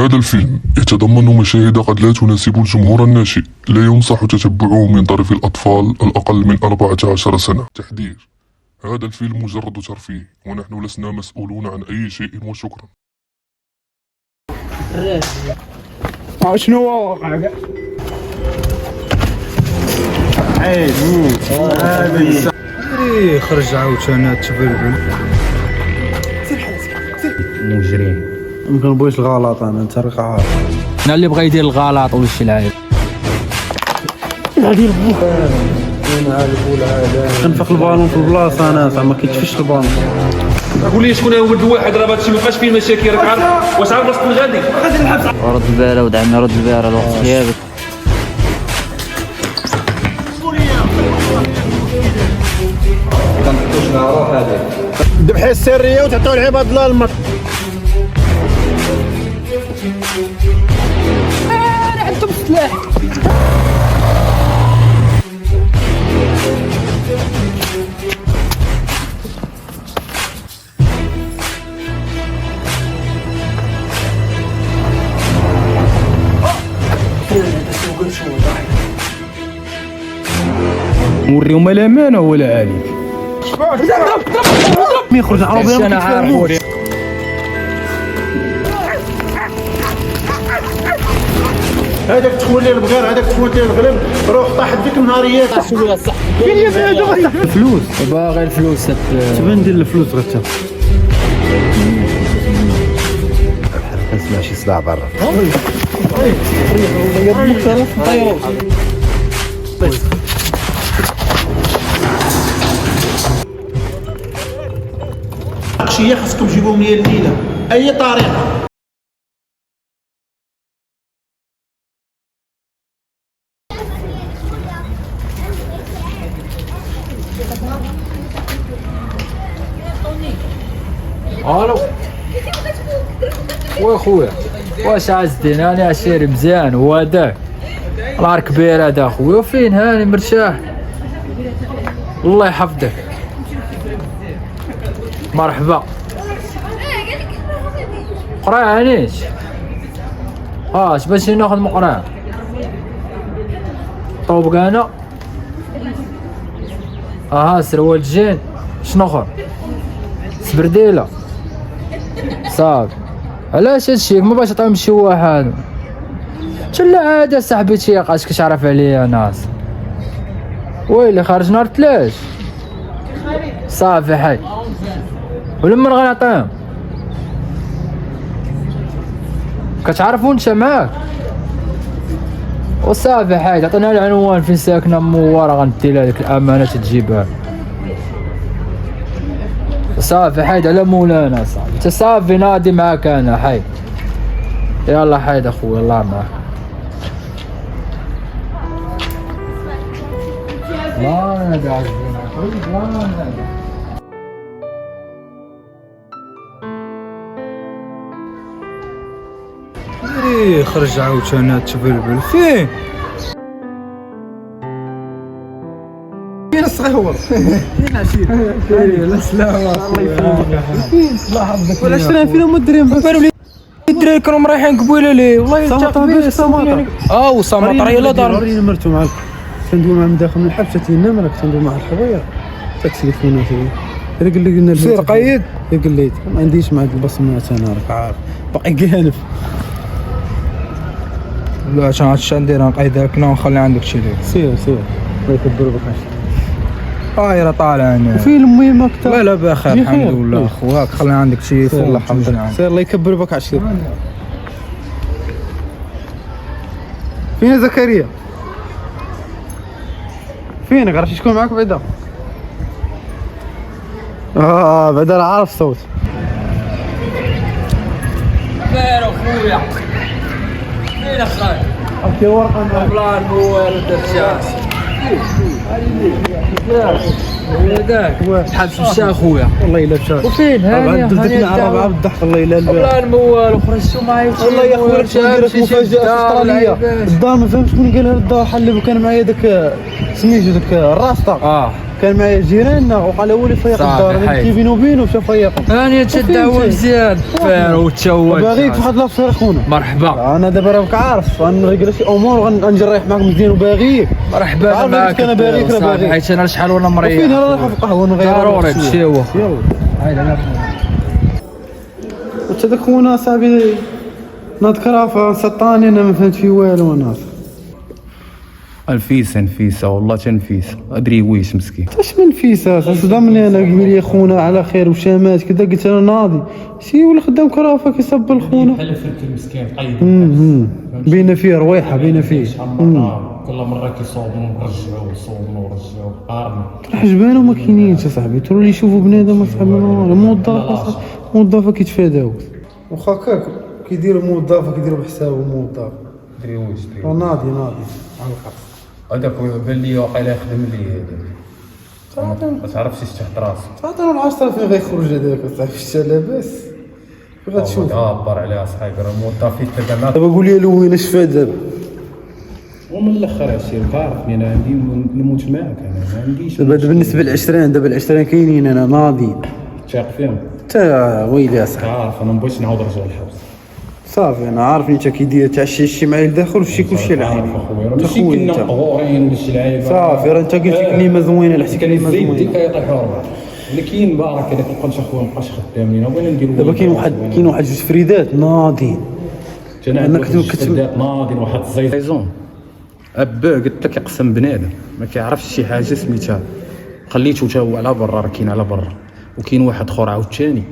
هذا الفيلم يتضمن مشاهد قد لا تناسب الجمهور الناشئ، لا ينصح تتبعه من طرف الأطفال الأقل من 14 سنة. تحذير: هذا الفيلم مجرد ترفيه، ونحن لسنا مسؤولون عن أي شيء، وشكرا. شنو هو واقع كاع؟ خرج عاوتاني هاد التبلبل. مجرم. يمكن نبغيش الغلط انت راك عارف. انا اللي بغا يدير الغلط وش العيب. غادي يربوك. انا عارف ولا هذا. كنفق البالون في البلاصه انا زعما كيتفش البالون. قول لي شكون هو ولد واحد راه هادشي مابقاش فيه مشاكل راك عارف. واش عارف راسك غادي نلعب. رد البال ولد عمي رد البال الوقت ديالك. كنحطوش مع روح هذاك. الذبحه السريه وتعطيو العباد الله المط. انا عندهم السلاح. نوريهم الامانه ولا عليك. مي يخرج عربيه انا عارف. هذاك تولي البقر، هذاك تولي الغلب، روح طاحت بك نهاريات. فين يا بنادم؟ الفلوس باغي الفلوس. تبان ندير الفلوس غتا. نسمع شي صداع برا. شي خاصكم تجيبوهم ليا الليله اي طريقه. الو واخويا واش عزتين؟ انا عشيري مزيان وهداك راه كبير هذا خويا. وفين هاني مرتاح؟ الله يحفظك. مرحبا. قرا عنيش اش باش ناخذ مقرا طوبق انا سروال جين. شنو اخر؟ سبرديله صافي. علاش هادشي ما باش تعطيهم شي واحد؟ لا هذا صاحبي تيقاش كتعرف عليا ناس. ويلي خارج نهار تلاش صافي حي. ولما غنعطيهم كتعرفو انت معاك وصافي حيد. عطينا العنوان فين ساكنه مواره غندي لها ديك الامانه تجيبها صافي حيد. على مولانا صافي. انت صافي نادي معاك انا حيد. يلا حيد اخويا الله معاك. لا انا قاعد خرج عاوتاني هاد التبلبل. فين الصغيور؟ فين عشير؟ لا سلامة الله يفرحك. فين الله يحفظك. ولا شرا فينا مدرين باروا الدراري كانوا رايحين قبيله ليه والله سماطه سماطه. وسماطه يلا دار. وريني مرتو معاك تندوي مع من داخل من الحبسه تينا راك تندوي مع الخويا تاكسيفونا فيه. هذا قال لي قلنا سير قيد. قال لي ما عنديش مع البصمات انا راك عارف باقي قانف. لا عشان هادشي ندير نقيدك ونخلي عندك شي ليك. سير الله يكبر بك عشرة. راه طالع انا. فين المهم اكثر؟ لا بخير الحمد لله خوياك. خلي عندك شي والله الحمد لله. سير الله يكبر بك عشرة. فين زكريا؟ فينك؟ عرفتي شكون معاك بعدا؟ بعدا راه عارف الصوت. خير اخويا فين اخاي؟ عرفتي الورقه بلا الموال الدرجاس هذاك حبس مشى اخويا والله الا مشى. وفين هاني دلتنا على ربعه بالضحك الله يلا بلا الموال وخرجتو معايا. والله يا خويا ندير لك مفاجاه استراليه. الدار ما فهمتش شكون قالها الدار حل كان معايا داك سميتو داك الراسطه. كان معايا جيراننا وقال هو اللي فيق صافي، الدار انا حيد. كي بينه وبينه مشى فيقهم. هاني تدعوا مزيان فير وتشوت. باغيك في واحد لافير خونا. مرحبا انا دابا راك عارف غنريقل شي امور وغنجي نريح معاك مزيان وباغيك. مرحبا عارف معاك. أنا باغيك راه صافي، باغيك. حيت انا شحال وانا مريح. فين راه رايح في القهوه نغير ضروري تمشيو. يلا وانت داك خونا صاحبي ناض كرافه سطاني انا ما فهمت فيه والو انا. نفيسة والله تنفيسة ادري ويش مسكين. اش من فيسا صدمني انا قال لي خونا على خير وشامات كذا قلت انا ناضي شي ولا خدام كرافه كيصب الخونا. بحال فرت المسكين طيب بينا فيه رويحه بينا فيه. كل مره كيصوبوا ونرجعوا يصوبوا ونرجعوا قارن حجبانو ما كاينينش اصاحبي ترو اللي يشوفوا بنادم اصاحبي موظف موظفه كيتفاداو واخا هكاك كيديروا موظفه كيديروا بحسابه موظف ادري ويش ناضي على الخط. هذاك بان لي واقيلا يخدم لي ما تعرفش اش تحت راسك. تعطينا العشرة فين غيخرج هذاك صاحبي الشتا لاباس غتشوف. دابر عليها صحابي راه موظفين تلقى دابا قول لي لوين اش فات دابا. ومن الاخر عشير تعرفني انا عندي نموت معاك انا ما عنديش دابا بالنسبه للعشرين دابا العشرين كاينين انا ناضي تاق فيهم تا ويلي اصاحبي تعرف انا مبغيتش نعاود نرجع للحبس صافي انا عارف انت كيدير تعشي شي معايا لداخل وشي كلشي لعيب اخويا راه ماشي كنا مقهورين ولا شي لعيبه صافي راه انت قلت كلمه زوينه لحتى كلمه زيد زوينه. ديك يطيحوا ربع ولكن بارك هذاك مابقاش اخويا مابقاش خدام لينا بغينا نديرو دابا كاين واحد جوج فريدات ناضيين. انا كنت ناضي واحد الزيزون ابا قلت لك يقسم بنادم ما كيعرفش شي حاجه سميتها خليته تا هو على برا راه كاين على برا وكاين واحد اخر عاوتاني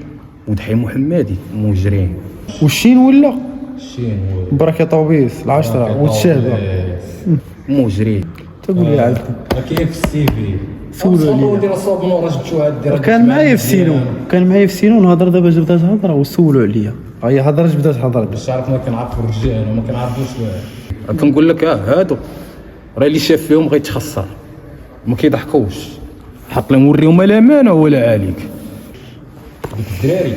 ودحي محمدي مجرين والشين ولا الشين بركه طوبيس العشرة والشهبه مجري تقول لي عاد كيف السي في سولوا عليا. دير الصوب نور جبتو هاد كان معايا في سينو نهضر دابا بدات هضره وسولوا عليا هي هضرت بدات هضره باش عارف ما كنعرفوا الرجال وما كنعرفوش كنقول لك هادو راه اللي شاف فيهم غيتخسر ما كيضحكوش حق لهم وريهم لا امانه ولا عليك. ديك الدراري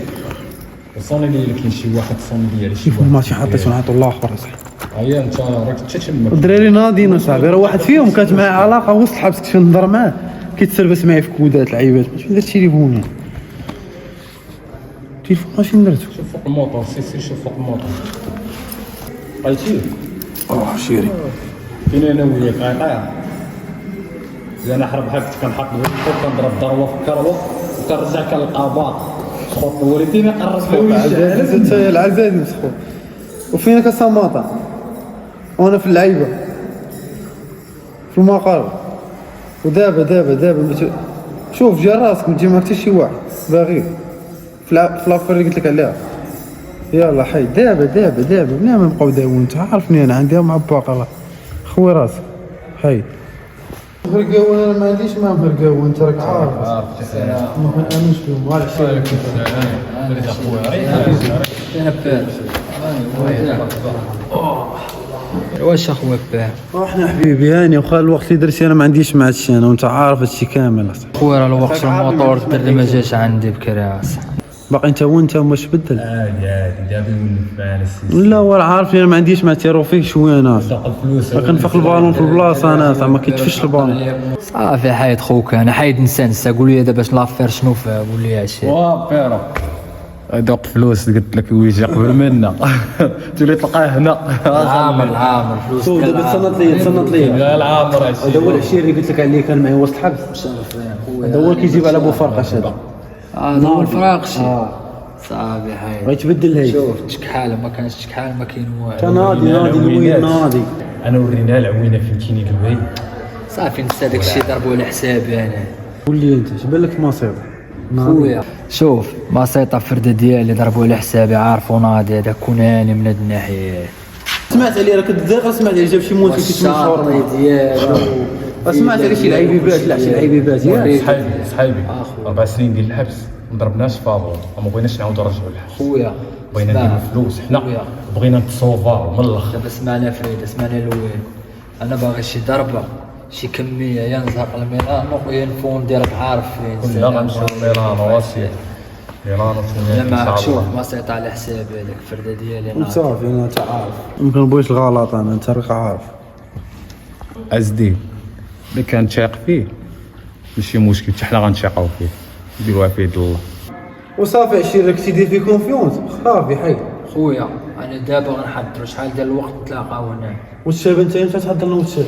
وصوني لي كاين شي واحد صوني لي على شي واحد ماشي حطيت نعطوا الله اخر صاحبي. هيا انت راك تتشمك الدراري ناضيين اصاحبي راه واحد فيهم كانت معاه علاقه وسط الحبس كنت نهضر معاه كيتسربس معايا في كودات العيبات ماشي درت تليفوني التليفون ماشي درتو. شوف فوق الموطور سير شوف فوق الموطور قلتي شيري كاين انا وياك غيطير اذا انا حرب بحال كنت كنحط الوقت كنضرب ضربه في الكروه وكنرجع كنلقى باط خط وليدي ما قرب العزازي مسخو وفينا كساماطه وانا في اللعيبه في المقر ودابا شوف جا راسك ما تجي معك حتى شي واحد باغي في لافير اللي قلت لك عليها يلا حي دابا بلا ما نبقاو داوين انت عارفني انا عندي مع باقه خوي راسك حي فرقاوي انا ما عنديش ما فرقاوي انت راك عارف ما كنامنش فيهم ولا شي واش اخويا باه احنا حبيبي هاني وخا الوقت اللي درتي انا ما عنديش مع هادشي انا وانت عارف هادشي كامل خويا راه الوقت الموطور الدري ما جاش عندي بكري باقي انت وانت واش بدل عادي جابي ولف معنا السيسي لا هو عارفني انا ما عنديش مع تيرو فيك شويه انا الفلوس كنفخ البالون في البلاصه انا زعما ما كيتفش البالون صافي حيد خوك انا حيد نسى قول لي دابا لافير شنو فيها قول لي اش وابيرو هذوك فلوس قلت لك ويجي قبل منا تولي تلقاه هنا عامر فلوس شوف دابا تصنت لي لا العامر هذا هو العشير اللي قلت لك عليه كان معي وسط الحبس هذا هو كيجيب على بو فرقش هذا هذا هو الفراقشي صافي حيد بغيت تبدل هاي شوف شكحال ما كانش شكحال ما كاين والو كان ناضي الوين ناضي انا ورينا العوينه فين كاينين الوين صافي نسى داك الشيء ضربوا على حسابي انا قول لي انت اش بان لك مصير خويا شوف بسيطه فرده ديالي ضربوا على حسابي عارفوا ناضي هذا كوناني من هاد الناحيه سمعت عليه راه كنت داخل سمعت عليه جاب شي موت الشرطي ديالو سمعت عليه شي لعيبيبات لا شي لعيبيبات صحيبي 4 سنين ديال الحبس ما ضربناش فابور وما بغيناش نعاودو نرجعوا للحبس خويا بغينا نديرو فلوس حنا بغينا نتصوفاو من الاخر دابا سمعنا فريد سمعنا لوين انا باغي شي ضربه شي كميه يا نزهق الميلانو يا نفون ديالك عارف فين كنا غنمشيو ميلانو واسير ميلانو لا ما شوف بسيطه على حسابي هذاك الفرده ديالي انا صافي انا انت عارف يمكن نبغيش الغلط انا انت راك عارف ازدي اللي كان شاق فيه ماشي مشكل حتى حنا غنتشاقاو فيه نديروها في يد الله. وصافي عشير راك تيدير في كونفيونس صافي حي. خويا انا دابا غنحضر شحال ديال الوقت نتلاقاو هنا. والشاب انت امتى تحضر لنا والشاب؟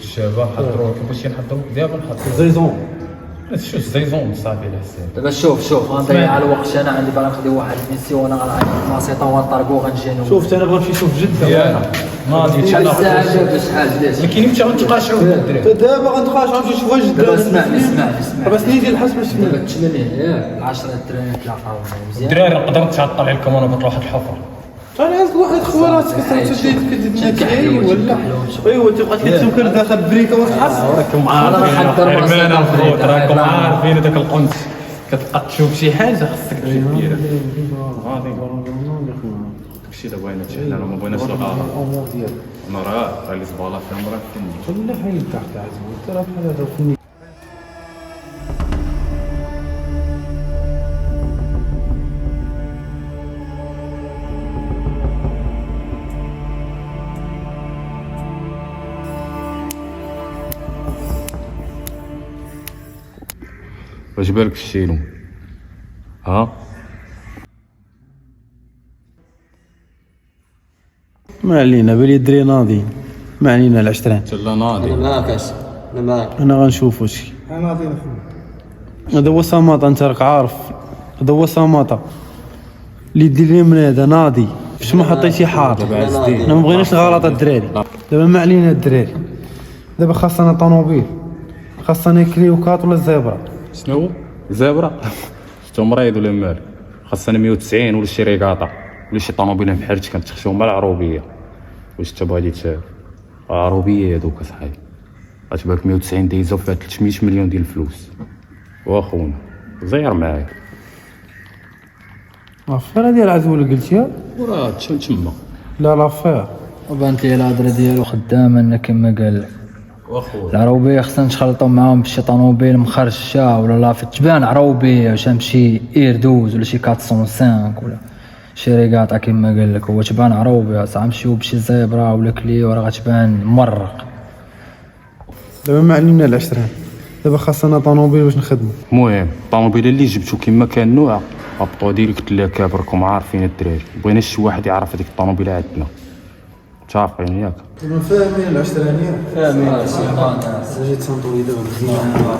الشباب حضروا كيفاش نحضروا دابا نحضروا زيزون شو الزيزون صافي على حساب. دابا شوف غنضيع الوقت انا عندي باغي نخدي واحد الميسي وانا غنعطيك ماسيطه ونطرقو غنجي انا. شوف انا بغيت نمشي نشوف جده يلا ناضي شحال شحال الساعه دابا شحال بدات؟ ما كاين حتى غنتقاشعوا الدراري. دابا غنتقاش غنمشي نشوف دابا جده. اسمعني بس نيجي الحس باش دابا 8 ياك 10 الدراري نتلاقاو مزيان. الدراري نقدر نتعطل عليكم وانا قلت واحد الحفره. انا عايز واحد خواراتك كتزيد ولا ايوا تبقى كتسوكر داخل بريكه وتحس راكم غنحضر عارفين ماسيطة راكم عارفين هذاك القنت كتبقى تشوف شي حاجه خاصك تمشي ديرها. غادي داكشي اللي بغينا حنا ما بغيناش الغلط. انا راه اللي زباله فيها مرات كنت لا حي تحت عزمو ترى بحال هذا فني. واش بالك الشيلو ها؟ ما علينا بالي الدري ناضي ما علينا العشرين. تلا ناضي انا غنشوف واش هذا هو سماطه. انت راك عارف هذا هو سماطه اللي يدير لي من هذا ناضي باش ما حطيتي حار. انا ما بغيناش الغلط الدراري. دابا ما علينا الدراري. دابا خاصنا طوموبيل خاصنا كليو كات ولا زيبرا. شنو زبره شتو مريض ولا مالك؟ خاصنا 190 ولا شي ريكاطا ولا شي طوموبيله بحال هادشي كنتخشاو مع العروبيه. واش انت بغيتي العروبيه هذوك صاحبي غتبالك 190 دايزه فيها 300 مليون ديال الفلوس. واخونا زير معايا لافير ديال العزول اللي قلتيها. وراه تما لا لافير وبانت لي الهضره ديالو خدامه كما قال لك. واخويا العروبيه خصنا نخلطوا معاهم بشي طوموبيل مخرجه ولا لافيت تبان عروبيه واش شي ايردوز ولا شي 405 ولا شي ريغاطا كما قال لك. هو تبان عروبيه صح نمشيو بشي زيبرا ولا كليو راه غتبان مرق. دابا ما علينا العشرين. دابا خاصنا طوموبيل باش نخدمو. المهم الطوموبيل اللي جبتو كما كان نوع هبطوا ديريكت لاكاب. راكم عارفين الدراري بغينا شي واحد يعرف هذيك الطوموبيل عندنا متفقين ياك؟ فاهمين العشرانيه فاهمين. جيت صنطولي دابا مزيان.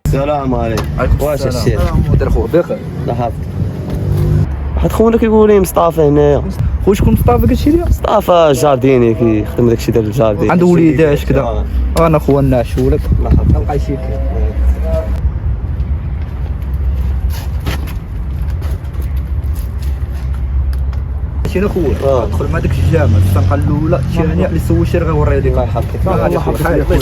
السلام عليكم. واش الشيء مدير خو بخير. لحظة واحد خونا كيقول لي مصطفى هنايا. خو شكون مصطفى قلتي لي؟ مصطفى جارديني كيخدم داكشي ديال الجاردين. عنده وليدات كذا. انا خويا نعشولك نلقى شي شنو خويا دخل مع داك الجامع الصفقه الاولى الثانيه اللي سوي شي غيوري لك. الله يحفظك الله يحفظك يا خويا.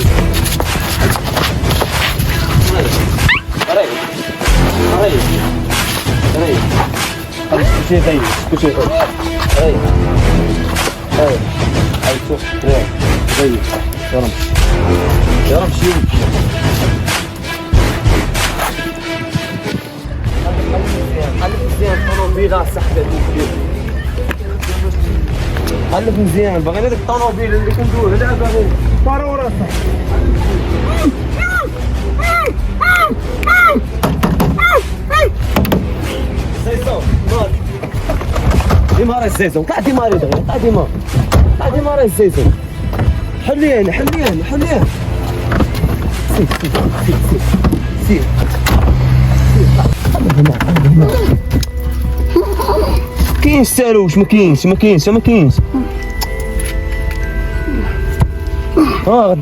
حلف مزيان باغينا داك الطوموبيل اللي كندوه هنا باغي طارا وراسها. زيزون ديما راه الزيزون طلع ديما راه دغيا طلع ديما راه الزيزون. حلينا سير كاينش سالوش ما كاينش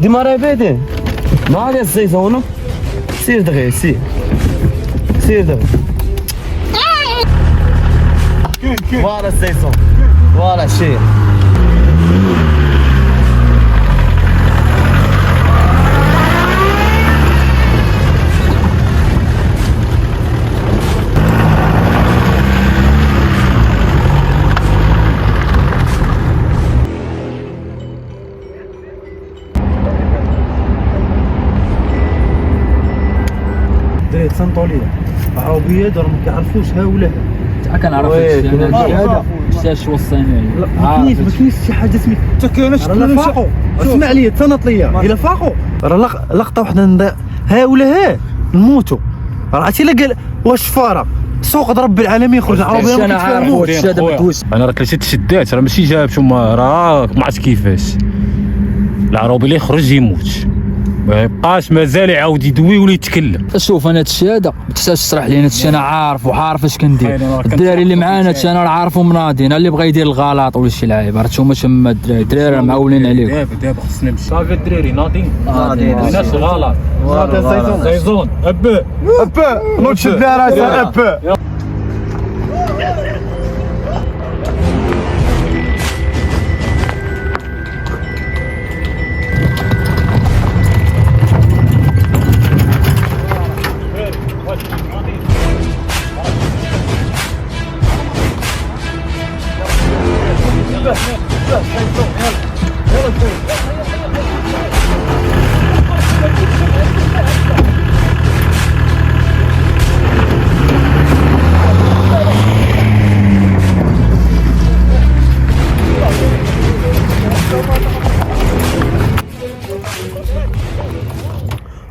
ديما راه بادين ناضي الزيتون سير دغيا سير دغيا فوالا الزيتون فوالا شير دريت سنطوليه عربيه دار ما كيعرفوش ها ولا ها كنعرف هذا شاش وصيني ما كاينش شي حاجه سميتها حتى كاينه شكون فاقوا اسمع لي تنط ليا الا فاقوا راه لقطه وحده ها ولا ها نموتوا راه عرفتي لا قال واش فاره سوق رب العالمين يخرج عربيه ما كيتفاهموش انا راه كلشي تشدات راه ماشي جابش راه ما عرفت كيفاش العربي اللي يخرج يموت ما يبقاش مازال يعاود يدوي ولا يتكلم. شوف انا هادشي هذا ما تحتاجش تشرح لي، انا هادشي انا عارف وعارف اش كندير. الدراري اللي معانا هادشي انا عارفو مناضين، اللي بغى يدير الغلط ولا شي لعيب راه هما تما الدراري معولين عليكم. دابا خصنا نمشي صافي الدراري ناضين ماشي غلط زيزون ابا نوض شد راسك ابا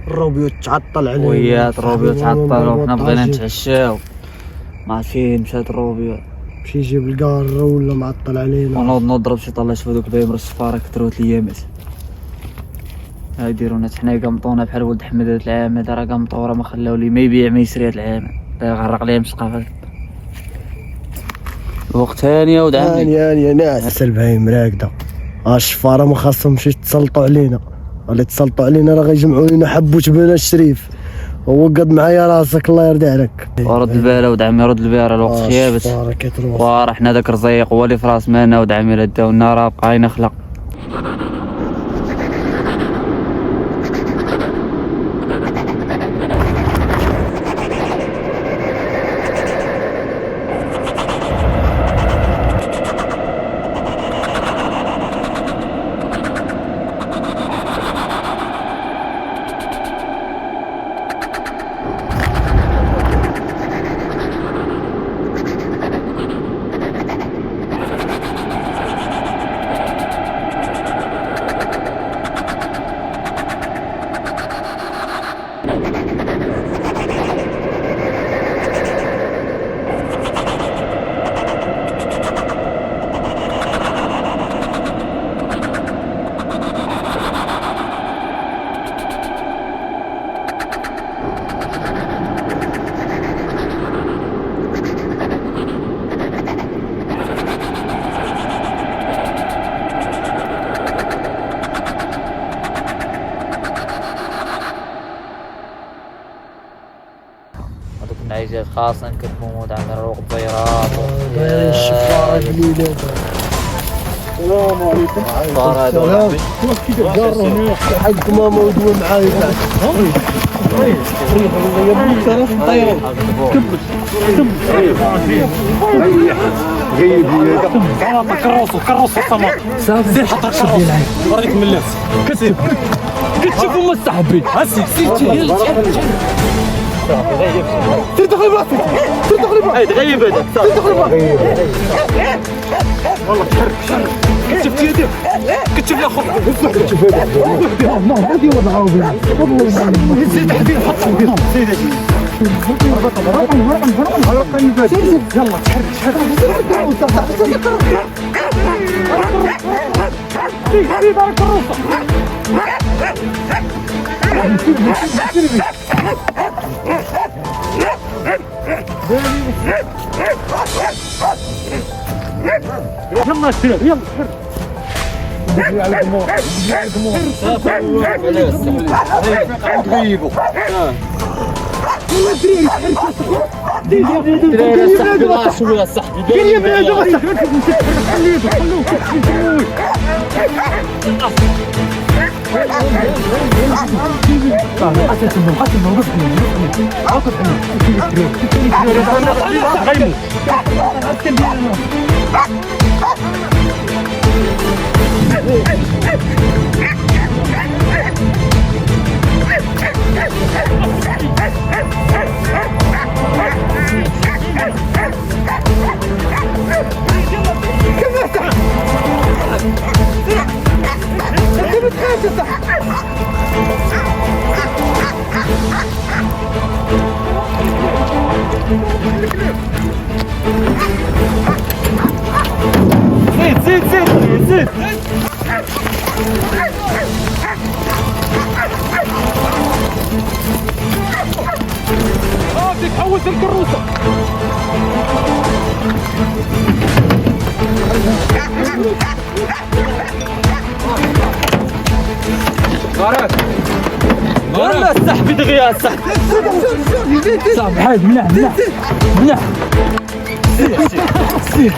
الروبيو تعطل عليه ويات الروبيو تعطل وحنا بغينا نتعشاو ما عارفين مشات الروبيو مشي يجيب الكار ولا معطل علينا ونوض نضرب شي طلع شوف هذوك بايم الصفاره كثروا الايامات ها يديرونا حنا قمطونا بحال ولد حمد هاد العام هذا راه قمطو راه ما خلاو لي ما يبيع ما يسري هاد العام غرق ليهم الثقافه الوقت هانيه ود عمي هانيه ناس البهايم راكده الشفاره ما خاصهمش يتسلطوا علينا اللي تسلطوا علينا راه غيجمعوا لنا حبوت بنا الشريف وقد معايا راسك الله يرضي عليك ورد البال ود عمي رد البال الوقت خيابت وراه حنا داك الرزيق هو اللي في راس مالنا ود عمي لا داونا راه بقاينا خلق هذوك النعيجات خاصة نكتبو ود عمي روق الطيارات الشفاره قليله السلام عليكم السلام كيف داروا هنا حق ماما ودوا معايا كروس السماء زيد حط الشرف وريك من اللبس كتشوف هما الصحبي هسي سير تدخل براسك تدخل براسك تغيب هذاك تدخل براسك والله شرك كتشوف يديك كتشوف لا خطوه كتشوف هذا ما هادي وضع عربي والله زيد حبيب حط في زيد يلا يلا شويه صاحبي زيد تتحوس الكروسه والله السحب دغيا السحب صعب حاج منح سير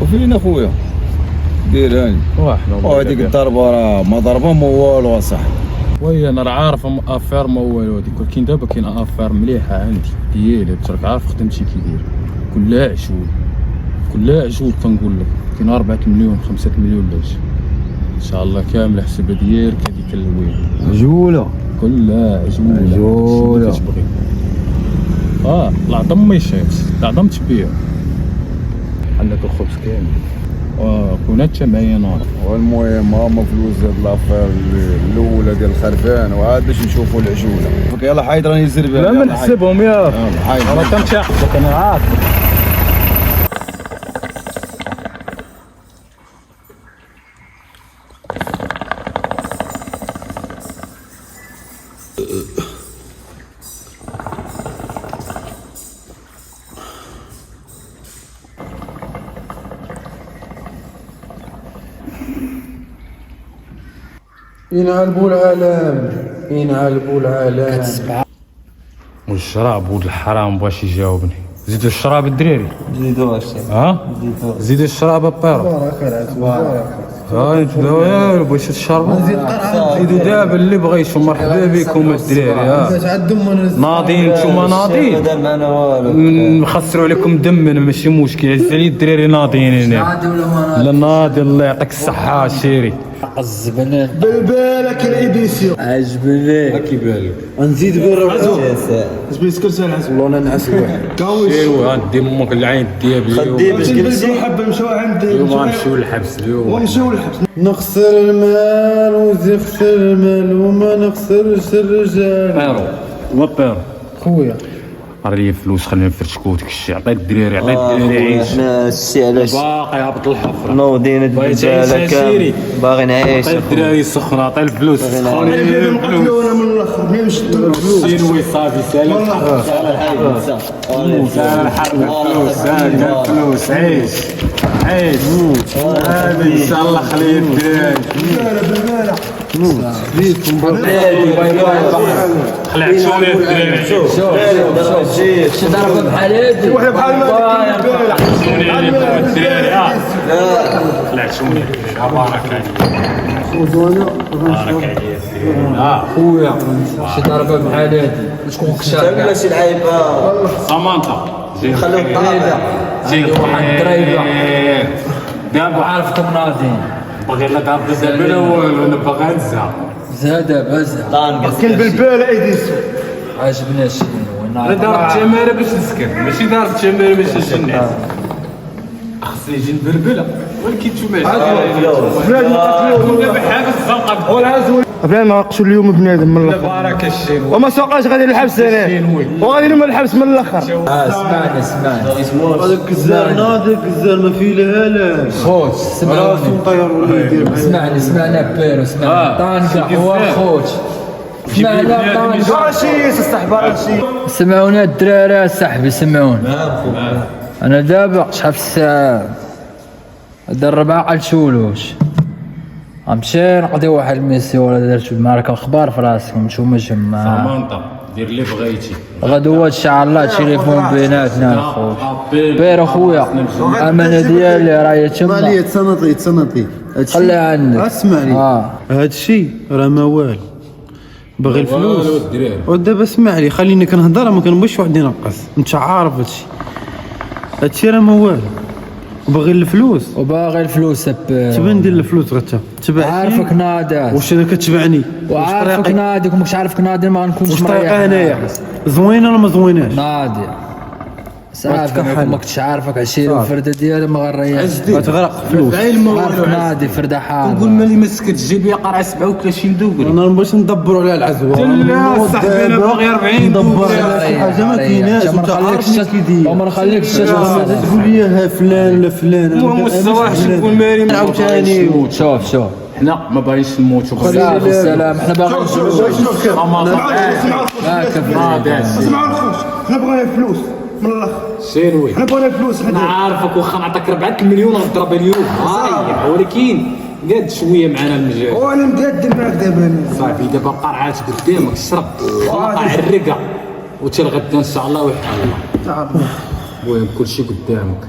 وفين اخويا دير هاني وهذيك الضربه راه ما ضربه ما والو اصاحبي وي انا راه عارف افير ما والو هذيك، ولكن دابا كاين افير مليحه عندي ديالي راك عارف خدمتي كي داير كلها عجول كنقول لك كاين 4 مليون 5 مليون لاش ان شاء الله كامل حسبه ديالك هذيك اللوين عجوله كلها عجوله كتبغي العظم ما يشافش العظم تبيع عندك الخبز كامل وكون حتى معايا نار. والمهم هما فلوس هاد لافير الاولى ديال الخرفان وعاد باش نشوفوا العجوله. يلا حيد راني نزر بها. لا ما نحسبهم يا حيد انا كنتاخذك انا عارف. ينعلبوا العالم والشراب ولد الحرام باش يجاوبني. زيدوا الشراب الدراري زيدوا زيدوا الشراب ابيرو انتو باش تشربوا زيدوا دابا اللي بغى يشرب. مرحبا بكم الدراري ناضين نتوما ناضين نخسروا عليكم دم ماشي مشكل. عز علي الدراري ناضيين هنا لا ناضي الله يعطيك الصحه شيري. عزبنا بالك الايديسيون عجبني كيبالك نزيد بالروح باش كرسي نعس والله انا نعس واحد ايوا ندي امك العين ديالي خدي باش كرسي حبه نمشيو عند اليوم غنمشيو للحبس اليوم ونمشيو للحبس. نخسر المال وزخسر المال وما نخسرش الرجال. بيرو وبيرو خويا راه فلوس خلينا نفرشكو داك الشيء. عطي الدراري عيش. حنا السي علاش باقي هابط الحفره نوضين الدباله كامل باغي نعيش. عطي الدراري سخن عطي الفلوس سخون انا من الاخر ما نشدوا الفلوس شنو صافي سالم سال الحرب الفلوس الفلوس عيش هذا ان شاء الله خليه الدراري خلعت شويه الدراري شي ضربه بحال هادي وحنا بحال الدراري خلعت شويه بارك عليك خويا شي ضربه بحال هادي شكون كشار ولا شي لعيبه سامانتا خليو الطريقه زين واحد الدريبه دابا عارفكم ناضيين باغي لا دابا دابا الاول انا باغي نزهق زاد كاين بالباله ايديسيون عجبني الشيء انا دارت تماره باش نسكر ماشي دارت تماره باش نشنع. خصني نجي نبربله ولكن نتوما دابا حابس الزنقه بلا ما قتلوا اليوم بنادم من الاخر بارك الشين وما سوقاش غادي للحبس انا وغادي لهم الحبس من الاخر. اسمعني هذاك الزار ناضي الزار ما فيه لا لا خوت راسو طير ولا يدير اسمعنا بيرو اسمعنا طانقة هو خوت اسمعنا طانقة براشيس الصح براشيس. سمعونا الدراري صاحبي سمعونا. انا دابا شحال في الساعة هدا الربعة قال شولوش غنمشي نقضي واحد الميسي ولا درت معركة اخبار في راسكم نتوما جماعة سامانطا دير اللي بغيتي غدوة ان شاء الله تليفون بيناتنا اخويا بير اخويا الامانة ديالي راهي اسمع لي تما تصنطي خليها عندك اسمع لي هذا الشيء راه ما والو باغي الفلوس ودابا اسمع لي خليني كنهضر ما كنبغيش واحد ينقص انت عارف هادشي راه ما والو وباغي الفلوس وباغي الفلوس تبا ندير الفلوس غتا تبعني عارفك ناداس واش انا كتبعني وعارفك نادي وماكش عارفك نادي ما غنكونش واش مريح طريقه انايا زوينه ولا ما زويناش نادي صافي ما كنتش عارفك عشيري الفرده ديالي ما غنريحش غتغرق فلوس عارفك نادي فرده حاره نقول مالي مسكت تجيب لي قرعه 37 دوغري انا باش ندبروا على العزوه لا صاحبي انا باغي 40 ندبر على شي حاجه ما كايناش وانت عارف ما كيدير وما نخليكش تقول لي ها فلان ولا فلان هو مستواه شوف الماري عاوتاني شوف حنا ما باغيش نموتوا صافي السلام حنا باغيين اسمعوا الخوش حنا بغينا الفلوس من الاخر شنوي حنا بغينا الفلوس انا عارفك واخا نعطيك 4 مليون غتضرب اليوم ولكن قاد شويه معنا المجال وانا مقاد معاك دابا صافي دابا قرعات قدامك شرب وقع الرقه وتلغدا ان شاء الله ويحل الله المهم كلشي قدامك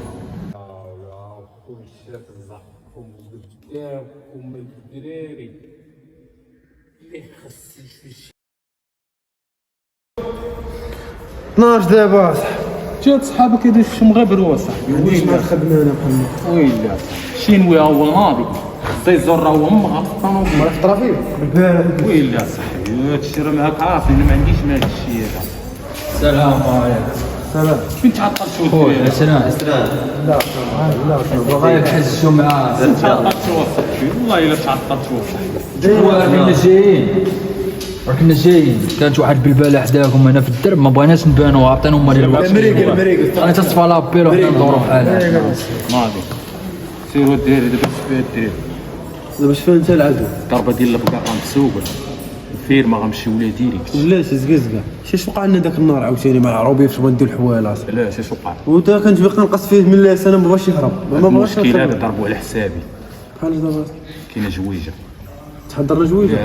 ناش دابا جات صحابك يدير شي مغبر صاحبي وين ما خدمنا انا بحال ويلا شنوي هو ناضي الزيزور راه هو مغطى في الطرافيق ويلا صاحبي هادشي راه معاك عارف انا ما عنديش مال هادشي هذا السلام عليكم سلام فين تعطل شو خويا سلام لا بغا يحسوا معاه تعطل شو صاحبي والله الا تعطل شو صاحبي راكنا جايين كانت واحد بالبالة حداكم هنا في الدرب ما بغيناش نبانو عطينا هما اللي المريق انا تصفى لابيل وحنا ندورو بحالنا ناضي سيروا ديري دابا شفيه ديري دابا شفنا انت العدو الضربه ديال البقره مسوقه الفيرما غنمشيو ليها ديريكت علاش زقزقه شاش وقع لنا داك النهار عاوتاني مع العروبيه فاش غندير الحوايل اصاحبي علاش اش وقع وتا كنت باقي نقص فيه من الله انا ما بغاش يهرب ما بغاش المشكل هذا ضربوا على حسابي بحال دابا كاينه جويجه تحضرنا جويجه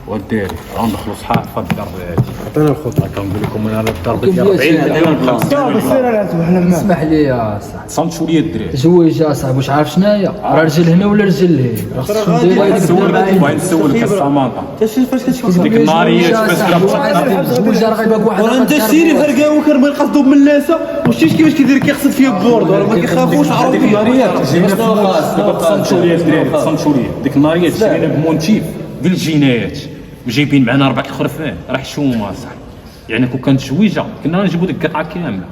وديري غندخلوا صحاب في الضربه هادي عطينا الخطه كنقول لكم انا الضربه ديال 40 مليون ب 5 مليون سير العدو حنا معاك اسمح لي يا صاحبي صمتوا لي الدراري زويجة صاحبي واش عارف شناهي راه رجل هنا ولا رجل هنا بغيت نسولك السامانطه فاش كتشوف ديك النهاريه باش زويجة راه غيبان واحد انت شتيني فرقاو كنبغي نقصدو من اللاسه وشتي كيفاش كيدير كيقصد فيا البورد راه ما كيخافوش ديك عربي النهاريه صمتوا لي الدراري صمتوا لي ديك النهاريه جينا بمونتيف ديال الجنايات وجايبين معنا 4 الخرفان راه حشومه صاحبي يعني كون كانت شويجه كنا نجيبوا ديك القطعه كامله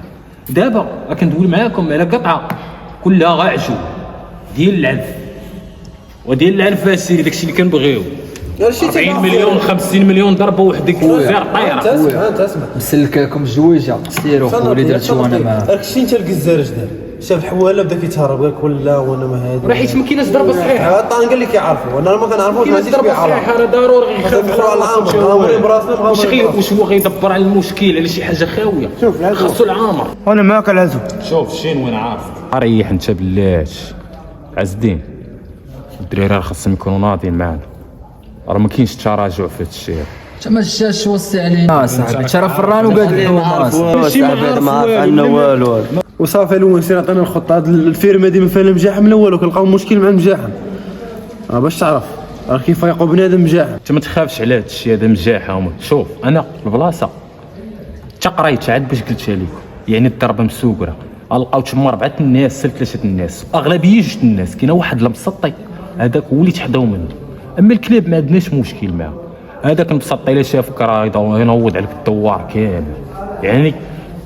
دابا كندوي معاكم على قطعه كلها غاعشو ديال العنف وديال العنف السيري داكشي اللي كنبغيو 40 مليون 50 مليون ضربه وحدك غير طايره اسمع مسلكاكم زويجة سيروا خويا اللي درتو انا معاه راك شتي انت الكزارج دار شاف الحواله بدا كيتهرب قال لك ولا وانا ما هادي راه حيت ما كايناش ضربه صحيحه طان قال لك يعرفوا انا ما كنعرفوش ما كايناش عنديش ضربه بيع صحيحه راه ضروري يخافوا العامر براسنا واش هو غيدبر على المشكل على شي حاجه خاويه خاصو العامر وانا معاك العزو شوف شين وين عارف ريح انت بلاش عز الدين الدراري راه خاصهم يكونوا ناضيين معانا راه ما كاينش تراجع في هذا الشيء ما شاش وصي علينا صاحبي ترى فران وقاد صاحبي ما عارف عنا والو وصافي الاول سير عطينا الخطه هاد الفيرما ديما فيها المجاحه من الاول وكنلقاو مشكل مع المجاحه باش تعرف راه كيفيقوا بنادم مجاحه انت ما تخافش على هذا الشيء هذا مجاحه شوف انا في البلاصه حتى قريت عاد باش قلتها لكم يعني الضربه مسوقره لقاو تما 4 الناس 3 الناس اغلبيه 2 الناس كاين واحد المسطي هذاك هو اللي تحداو منه اما الكلاب ما عندناش مشكل معاه هذاك المسطي الا شافك راه ينوض عليك الدوار كامل يعني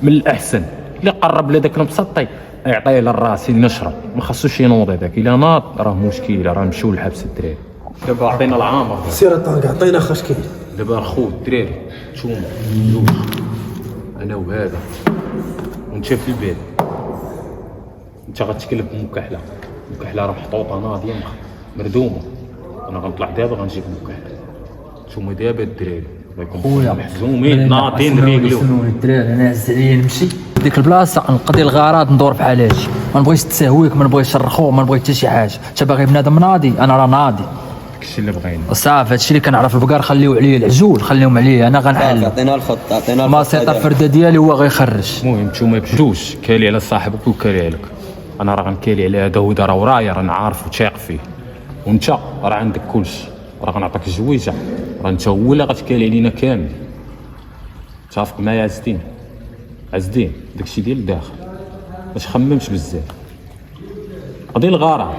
من الاحسن اللي قرب لهذاك المسطي يعطيه للراس ينشرب ما خاصوش ينوض هذاك الا ناض راه مشكل راه نمشيو للحبس الدراري دابا عطينا العامر، سير الطنق عطينا خشكي. دابا الخو الدراري نتوما جوج، انا وهذا وانت في البيت، انت غتكلف بمكحله، المكحله راه محطوطه ناضيه مردومه، انا غنطلع دابا غنجيب المكحله، نتوما دابا الدراري خويا محزومين ناضين ريقلو. الدراري انا عز عليا نمشي ديك البلاصه نقضي الغرض ندور بحال هادشي، ما نبغيش تسهويك، ما نبغيش نرخو، ما نبغي حتى شي حاجه. انت باغي بنادم ناضي، انا راه ناضي. داكشي اللي بغينا صافي هادشي اللي كنعرف. البقر خليو عليا العجول، خليهم عليا انا غنحل. عطينا الخط، عطينا الخط. ما سيطر الفرده ديالي هو غيخرج. المهم نتوما بجوج كالي على صاحبك وكالي عليك، انا راه غنكالي على هذا ودا راه ورايا، راه نعرف وثاق فيه، وانت راه عندك كلشي، راه غنعطيك الجويجه، راه انت هو اللي غتكالي علينا كامل. متفق معايا عز الدين؟ عز الدين داكشي ديال الداخل، ما تخممش بزاف، قضي الغرض،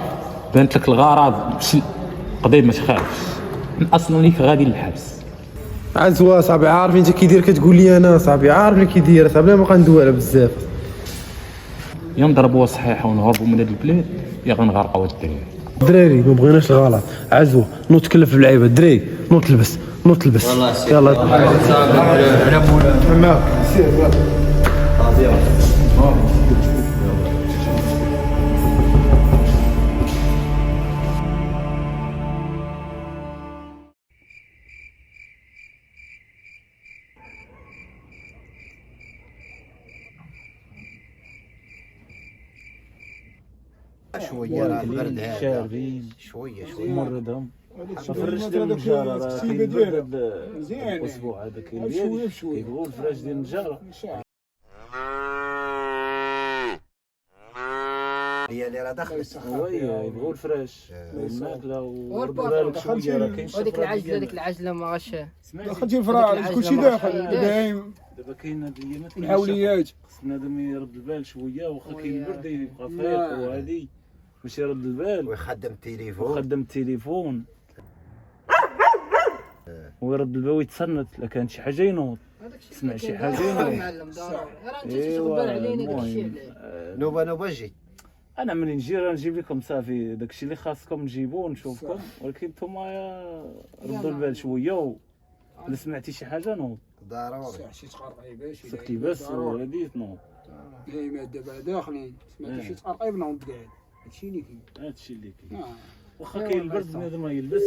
بانت لك الغرض مشي قضي ما تخافش، من اصلا ليك غادي للحبس. عزوة صاحبي عارف انت كيدير، كتقول لي انا صاحبي عارف اللي كيدير صاحبي، ما غندوي على بزاف. يا نضربوها صحيحه ونهربوا من هاد البلاد، يا غنغرقوا الدراري. دراري ما بغيناش الغلط. عزوة نوض تكلف باللعيبه، دراري نوض تلبس، نوض تلبس يلا. معاك سير شويه راه البرد هذا شاربين شويه مردهم فرش ديال النجاره راه كيبرد الاسبوع هذا كيبغوا الفراش ديال النجاره هي اللي راه دخلت وي يبغوا الفراش الماكله ورد بالك شويه راه كاين هذيك العجله، هذيك العجله ما غاش دخلتي الفراش كلشي داخل دايم. دابا كاين هاد الايامات الحوليات خص بنادم يرد البال شويه، واخا كاين البرد يبقى فايق وهادي باش يرد البال ويخدم التليفون ويخدم التليفون ويرد البال ويتصنت. لا كانت شي حاجه ينوض، سمع شي حاجه ينوض. معلم ضروري راه انت تقبل علينا داكشي. نوبه جي انا ملي نجي راه نجيب لكم صافي داكشي اللي خاصكم نجيبوه ونشوفكم، ولكن نتوما ردوا البال شويه ولا سمعتي شي حاجه نوض ضروري. شي تقرقي باش سكتي بس وهادي تنوض. دايما دابا داخلين سمعتي شي تقرقي نوض قاعد. هادشي اللي كاين، هادشي اللي كاين. واخا كاين البرد بنادم ما يلبس.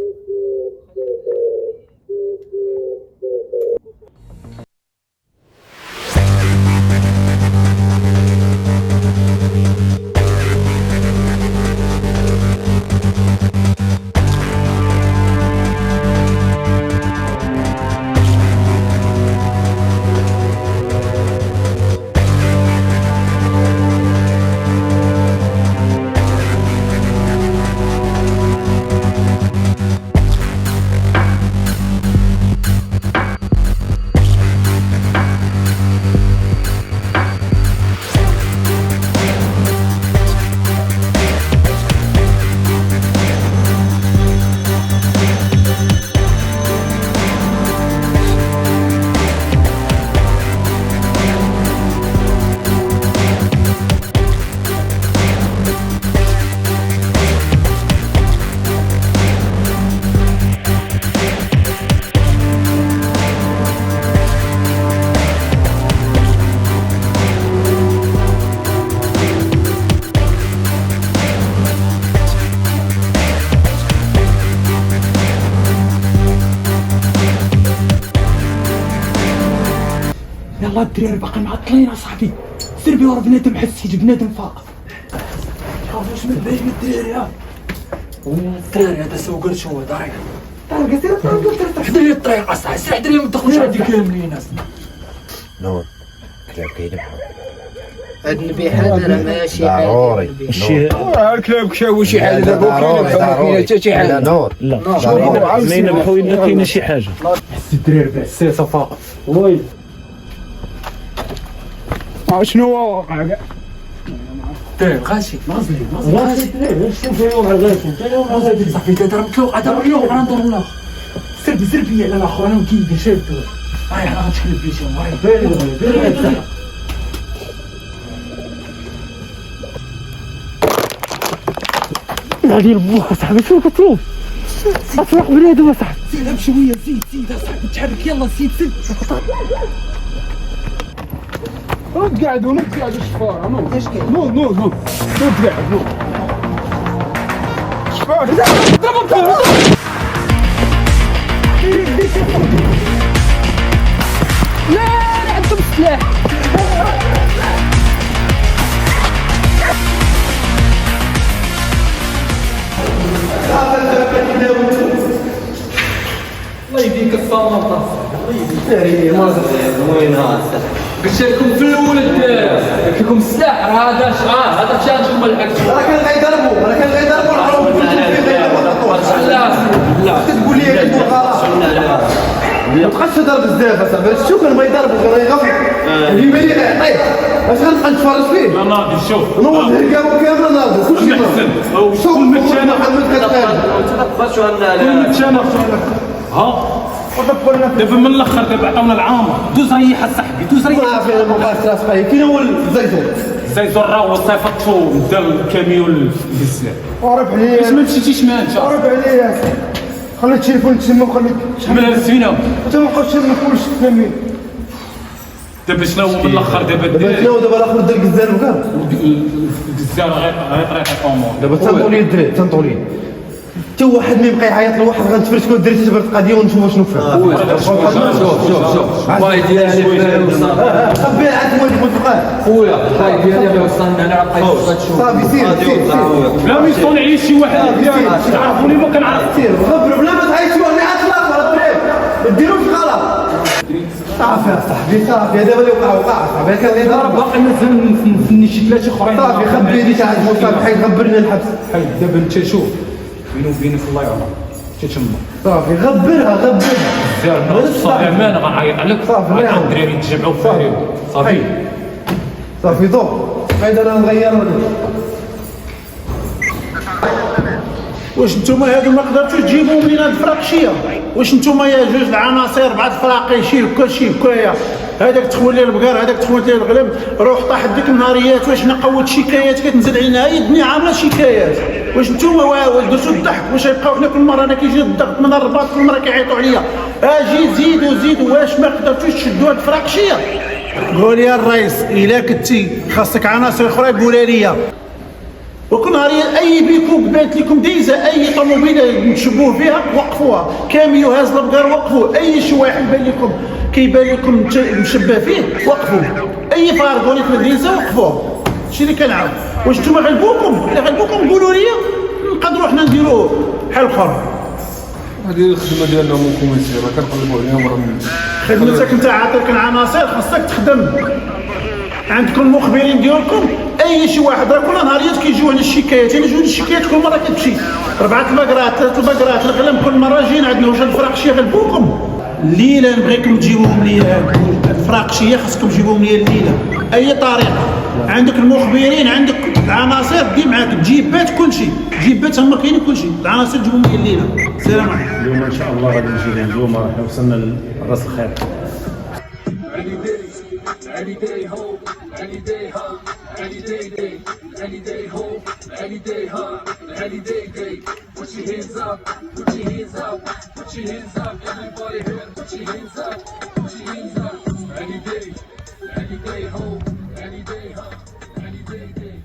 يلا الدراري باقي معطلين اصاحبي، سير بيه ورا بنادم حسيت بنادم فاق. تخافوش من بعيد من الدراري. ها الدراري هذا سوق شو طريق سير حدا لي الطريق اصاحبي، سير حدا لي ما تدخلوش عندي كاملين ناس. نوض كلاب كيذبحوا هاد النبي هذا راه ماشي ضروري. الكلاب كشاو شي حاجه دابا كاين حتى شي حاجه. نوض لا ما ينبحوا الا كاينه شي حاجه. الدراري بعساسه فاقط. وي شنو هو واقع كاع؟ غاشي غاشي صاحبي تهضر مطلوق هذا اليوم غندور الاخر. سير بيا على الاخر انا كيدير شاد هاي انا غنتكلم بيه شي مرة. هادي البوحه صاحبي شنو كتشوف؟ اطلق بنادم اصاحبي. زيد بشويه، زيد اصاحبي تحرك، يلا زيد. قاعدوا الشفاره. نو تقعد نو. شفاره لا عندهم السلاح. الله يديك الصامتة. وينها قلت لكم في الاول قلت لكم السلاح راه هذا شان هما الحكم. راه كان غيضربوا العروب لا تقول لي انت غلط. ما تبقاش تضرب بزاف اصاحبي. شوف كان ما يضربوا كان يغفر اللي ما يعطيه اش غنبقى نتفرج فيه. لا ناضي شوف نوض الكاميرا كامل ناضي كلشي شوف محمد كتقال كل متشانة ها دابا من الاخر دابا عطاونا العامر. دوز ريح صاحبي، دوز ريح. صافي انا ما بغاش راسي. كاين هو الزيتون. الزيتون راه هو صيفطو دا الكاميون بزاف. ورب عليا باش ما مشيتيش معاه انت. ورب عليا خلي التليفون تسمى وخلي شحال هز فينا انت ما بقاش تسمى كلشي تسمي. دابا شنو هو من الاخر دابا دابا الاخر دار الجزار وكاع الجزار غيطريح الامور. دابا تنطوا لي الدراري تنطوا لي. حتى واحد ما يبقى يعيط لواحد غنتفرشكوا الدراري تبرد القضيه ونشوفوا شنو فيها. شوف باي ديالي خبي عاد ما تبقاش خويا باي ديالي وصلنا انا عطيت تشوف. صافي سير بلا ما يصونعيش شي واحد تعرفوني ما كنعرف. سير غبر بلا ما تعيطوا على عاد الاخر الدراري ديروا في غلط. صافي يا صاحبي صافي دابا اللي وقع صاحبي كان اللي ضرب باقي مازال نفني شي ثلاثه اخرين. صافي خبي لي تعال صافي حيت غبرنا الحبس. دابا انت شوف بيني وبينك الله يعلم تتما صافي غبرها زير صافي امان غنعيط عليك. صافي لا الدراري يتجمعوا صافي صافي دور غير انا نغير. واش نتوما هادو ما قدرتوش تجيبوهم لينا الفراقشيه؟ واش نتوما يا جوج العناصر 4 فراقيشي وكلشي هكايا، هذاك تخول لي البقر هذاك تخول لي الغلم، روح طاح ديك النهاريات واش نقوت شكايات كتنزل علينا هي الدنيا عامله شكايات. واش نتوما درتو الضحك؟ واش غيبقاو حنا كل مره انا كيجي الضغط من الرباط كل مره كيعيطوا عليا اجي زيدوا واش ما قدرتوش تشدوا هاد الفراقشيه؟ قول يا الرئيس الا كنتي خاصك عناصر اخرى قولها ليا. وكل نهارية اي بيكو بانت لكم دايزه اي طوموبيله نشبوه فيها وقفوها، كاميو هاز البقر وقفوا، اي شي واحد كيبان لكم مشبه فيه وقفوا، اي فارغوني في المدرسه وقفوه. هادشي اللي كنعاود. واش نتوما غلبوكم؟ الا غلبوكم قولوا لي نقدروا حنا نديروا حل اخر. هذه الخدمه ديالنا مو كوميسير راه كنقلبوا عليهم راه خدمتك انت عاطيك العناصر خاصك تخدم. عندكم المخبرين ديالكم اي شي واحد راه كل نهاريات كيجيو على الشكايات، يعني جوج الشكايات كل مره كتمشي 4 البقرات 3 البقرات الغلم كل مره جايين عندنا. واش الفراقشيه غلبوكم؟ الليله نبغيكم تجيبوهم ليا الفراقشيه خاصكم تجيبوهم ليا الليله اي طريقه. عندك المخبرين عندك العناصر دي معاك جيبات كلشي جيبات هما كاينين كلشي العناصر تجيبوهم ليا الليله. السلام عليكم. اليوم ان شاء الله غادي نجي اليوم راه وصلنا لراس الخير. Any day home, any day home, any day day, any day home, any day home, any day day. Put your hands up, put your hands up, put your hands up. Everybody here, put your hands up, put your hands up. Any day home, any day home, any day day,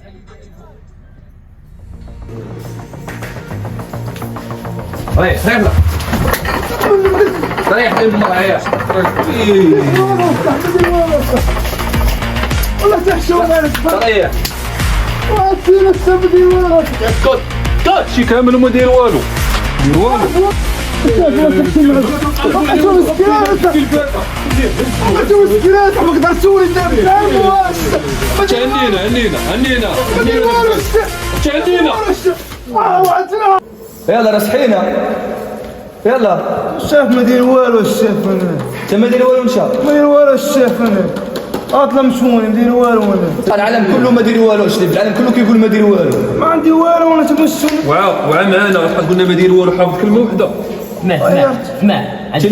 any day home. ريح ريح المرأة والله تحشون انا ريح وعطينا السبب ديالو كات شي كامل وما داير والو ما قدرت تسولي انت هنينا يلا رسحينا يلا. الشيف ما داير والو الشيف انا. انت ما داير والو انت؟ ما داير والو الشيف انا. اطلع مشمون ندير والو انا. العالم كله ما داير والو. شتي العالم كله كيقول ما داير والو. ما عندي والو انا تمشون. وعمانا واحد قلنا ما داير والو حافظ كلمه وحده. اسمع هاد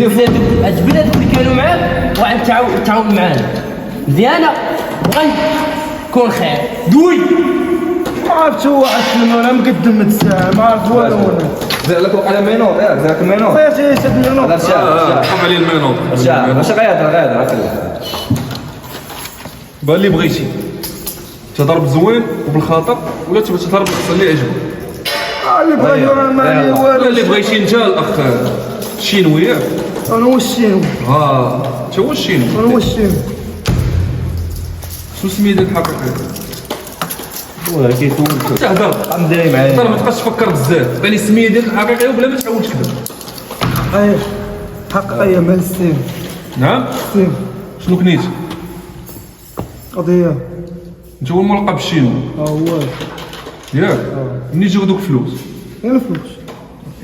البنات اللي كانوا معاك وعاد تعاون معانا مزيانه بغا يكون خير دوي عرفت هو عرفت انا مقدم الساعه ما عرفت والو انا زير لك على مينوط ياك زير لك مينوط فايت شد المينوط حط عليه المينوط واش غاير بان اللي بغيتي تضرب زوين وبالخاطر ولا تبغي تضرب القصه اللي عجبك اللي بغيت انا مالي ولا والو اللي بغيتي انت الاخ الشينوي ياك انا هو الشينو انت هو الشينوي انا هو الشينو شنو سميتك الحقيقي كيفون تهضر ندير معايا ترى ما تبقاش تفكر بزاف عطيني السميه ديالك الحقيقيه وبلا ما تحاول تكذب حقيقيه مال السين نعم السين شنو كنيتي قضيه انت هو الملقب بالشينوي هو ياك منين جاو دوك الفلوس انا فلوس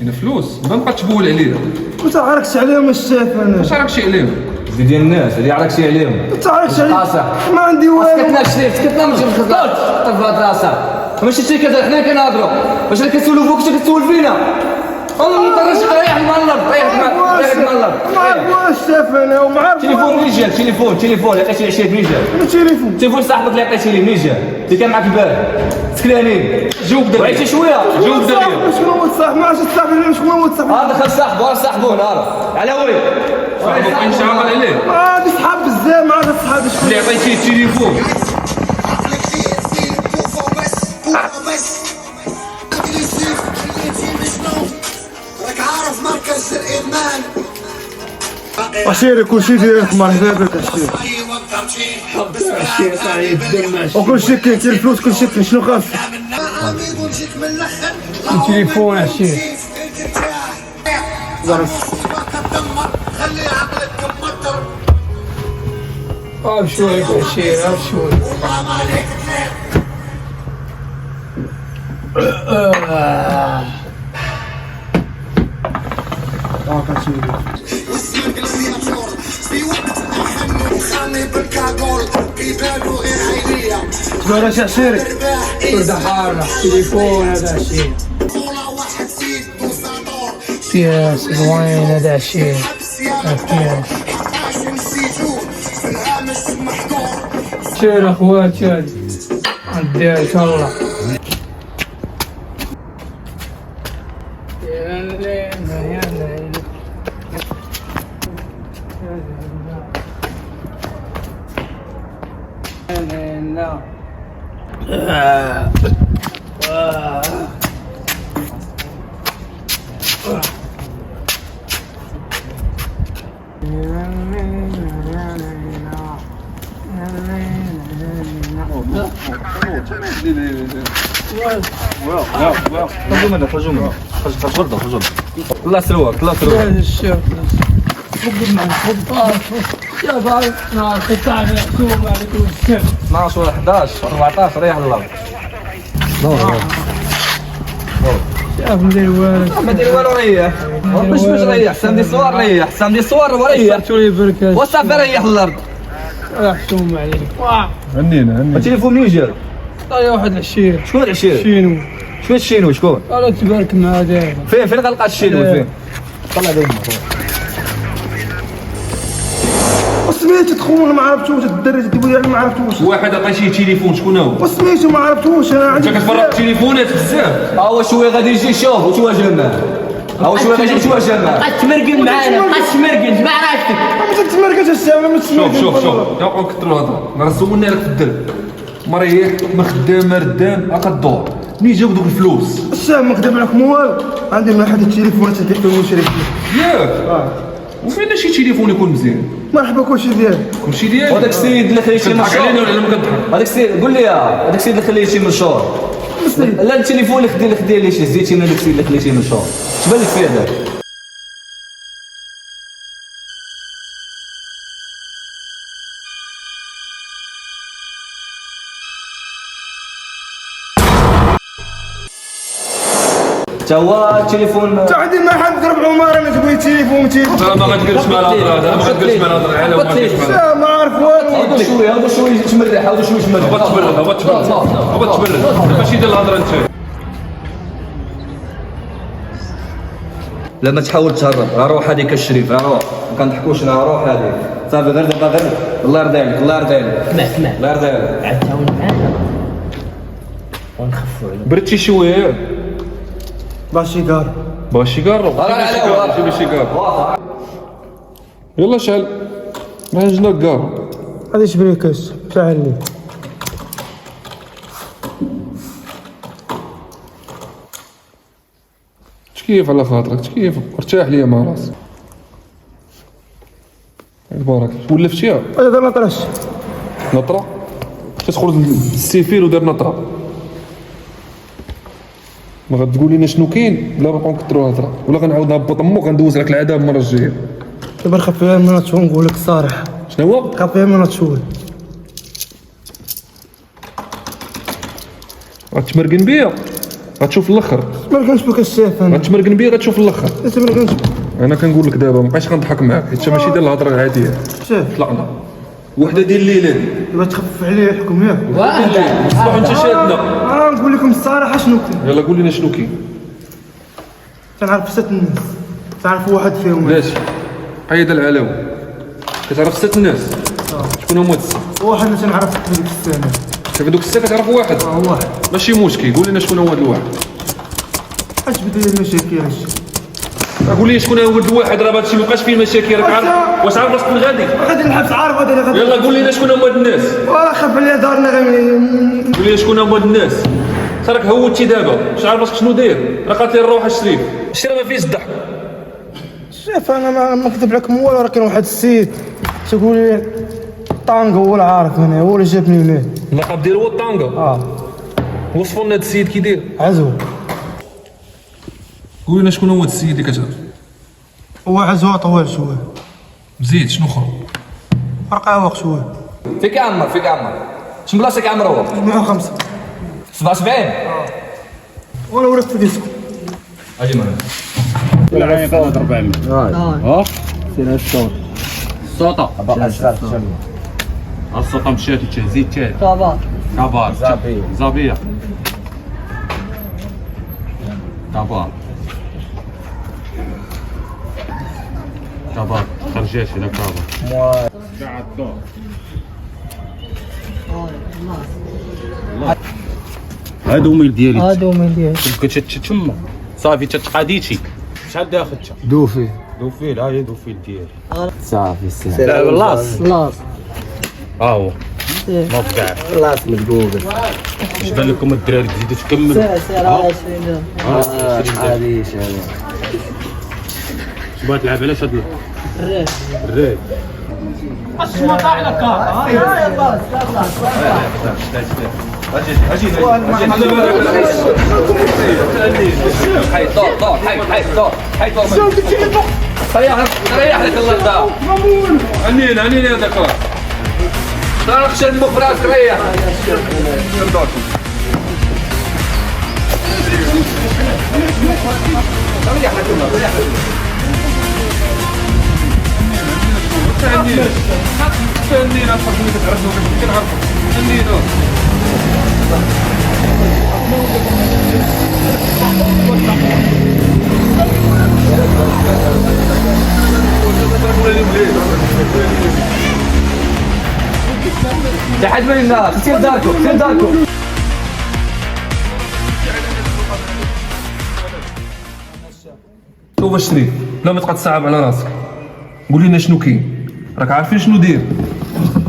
هنا فلوس ما بقى تبول عليها ما تعرفش عليهم الشاف انا واش راكشي عليهم ديال الناس اللي عرفتي عليهم ما تعرفش عليهم ما عندي والو سكتنا شريف سكتنا ماشي بالخطاب طب هاد راسك ماشي شي كذا حنا كنهضروا واش راك كتسولو فوق واش كتسول فينا والله ما ترجع ريح المنظر ريح المنظر ما عرفوش الشاف انا وما عرفوش تليفون منين جا تليفون عطيتي العشيه منين جا تليفون صاحبك اللي عطيتي ليه منين جا اللي كان معاك البارح سكرانين جاوب دغيا وعيتي شويه جاوب دغيا شكون هو الصاحب ما عرفتش الصاحب شكون هو الصاحب دخل صاحبه نهار على وين صاحبك انت عاقل عليه هادي صحاب بزاف ما عرفت صحابي شكون اللي عطيتيه التليفون عشيري كلشي داير الحمار حبابك عشيري وكلشي كاين الفلوس كلشي كاين شنو خاص التليفون عشيري شوي عشيري شوي تبارك عشيري ورده حارة تليفون هذا عشيري بياس زوين هذا عشيري بياس شير اخواتي هادي نديها ان شاء الله يا ليلى يا ليلى الله سلوك الله سلوك يا بعد نهار 19 يحكوم عليكم السن 12 ولا 11 14 ريح الله شاف ندير والو ما دير والو ريح باش ريح حسام دي الصور ريح حسام دي الصور وريح شولي بركات وصافي ريح الارض يحكوم عليك هنينا التليفون منين جا؟ طايا واحد العشير شكون العشير؟ شينو شكون الشينو شكون؟ انا تبارك مع داير فين غلقات الشينو فين؟ طلع دايما وسميتو تخون ما عرفتوش الدري تقول ما عرفتوش واحد عطيتيه تليفون شكون هو وسميتو ما عرفتوش انا انت عندي كتفرق التليفونات بزاف هو شويه غادي يجي يشوف وتواجه معاه هو شويه غادي يتواجه معاه بقات تمرقن معانا بقات تمرقن ما عرفتك ما تتمركز الساعه ما تسمعش شوف يبقاو كثروا الهضره راه سولنا لك في الدرب مريح ما خدام ما ردام هاكا الدور منين جاو دوك الفلوس الساعه ما خدام معاكم والو عندي من احد التليفونات اللي فيه شريك ياك وفين شي تليفون يكون مزيان مرحبا كلشي ديالك كلشي ديالك وهذاك السيد اللي خليتي كتضحك مشهور علينا ولا ما كتضحك هذاك السيد قول لي هذاك السيد اللي خليتي مشهور لا التليفون اللي خدي لي شي زيتي من هذاك السيد اللي خليتي مشهور اش بان لك فيه هذاك تا هو التليفون تا عندي ما حد ضرب عمر انا تبغي تليفون لا ما غتقولش مع الهضره هذا ما غتقولش مع الهضره على ما غتقولش مع لا ما عارف والو هذا شويه تمرح هذا شويه تمرح هو تبرد ماشي ديال الهضره انت لا ما تحاول تهرب راه روح هذيك الشريف راه روح ما كنضحكوش راه روح هذيك صافي غير دابا غير الله يرضي عليك الله يرضي عليك اسمع الله يرضي عليك عاد تعاون معانا ونخفوا عليه. بردتي شويه باشيكار باغي شيكارو جيب لي شيكارو يلا شعل ما عندنا كارو هذه شبريكاش شعل لي تكيف على خاطرك تكيف ارتاح ليا مع راسك تبارك ولفتيها هذا ما طرش نطره تدخل للسيفير ودار نطره ما غتقول لنا شنو كاين بلا نبقاو نكثروا الهضره ولا غنعاود نهبط امك غندوز لك العذاب المره الجايه دابا نخفيها من نتشون نقول لك الصراحه شنو هو نخفيها من نتشون غتمرقن بيا غتشوف الاخر ما كنتش بك الشاف انا غتمرقن بيا غتشوف الاخر ما كنتش انا كنقول لك دابا مابقاش غنضحك معاك حيت ماشي ديال الهضره العاديه شاف طلقنا وحده ديال الليله دي دابا تخفف عليه الحكم ياك صباح انت شادنا انا نقول لكم الصراحه شنو كاين يلا قول لنا شنو كاين تنعرف ست الناس تعرف واحد فيهم ماشي حيد العلاوه كتعرف ست الناس شكون هما الست واحد اللي تنعرف في ديك السنه في دوك الست كتعرف واحد واحد ماشي مشكل قول لنا شكون هو هذا الواحد اش بدي المشاكل هادشي قول لي شكون هو هذا الواحد راه هادشي مابقاش فيه مشاكل راك عارف واش عارف راسك من غادي غادي نلعب عارف غادي يلا قول لنا شكون هما هاد الناس واه خاف عليا دارنا قول لي شكون هما هاد الناس راك هوتي دابا واش عارف راسك شنو داير راه قالت لي نروح الشريف الشريف ما فيهش الضحك شوف انا ما نكذب لكم والو راه كاين واحد السيد تيقول لي طانغ هو اللي عارف انا هو اللي جابني هنا اللقب ديالو هو الطانغا وصفوا لنا هاد السيد كي داير عزو قول لنا شكون هو هاد السيد اللي كتعرف هو عزو طويل شويه زيد شنو اخر رقاوق شويه فيك عمر فيك عمر شنو بلاصتك عمر هو 105 77 وانا ولدت في ديسكو اجي معنا ولا عين صوت 400 ها سير الصوت الصوطه الصوطه مشات التهزيد تاعي كبار زابيه كبار خرجاش هنا كبار قاعد الدور هادو ميل ديالي كنت تتشمى صافي تتقاديتي شحال داخلتها دوفي لا هي دوفيل ديالي صافي سير لا باللاص ها هو سير ما كاع خلاص مدقوقة اش بان لكم الدراري تزيدوا تكمل سير على 20 عادي شباب اش بغا تلعب علاش هاد الريد اسمع طاع لك حي طور حي طور ريح لك الله يرضى عنينا يا دكتور راك شد مفراس ريح عنينا تفرجوني كتعرفوا كنعرفوا عنينا تحت من الناس سير داركم شوف الشريف بلا ما تبقى تصعب على راسك قول لنا شنو كاين راك عارفين شنو دير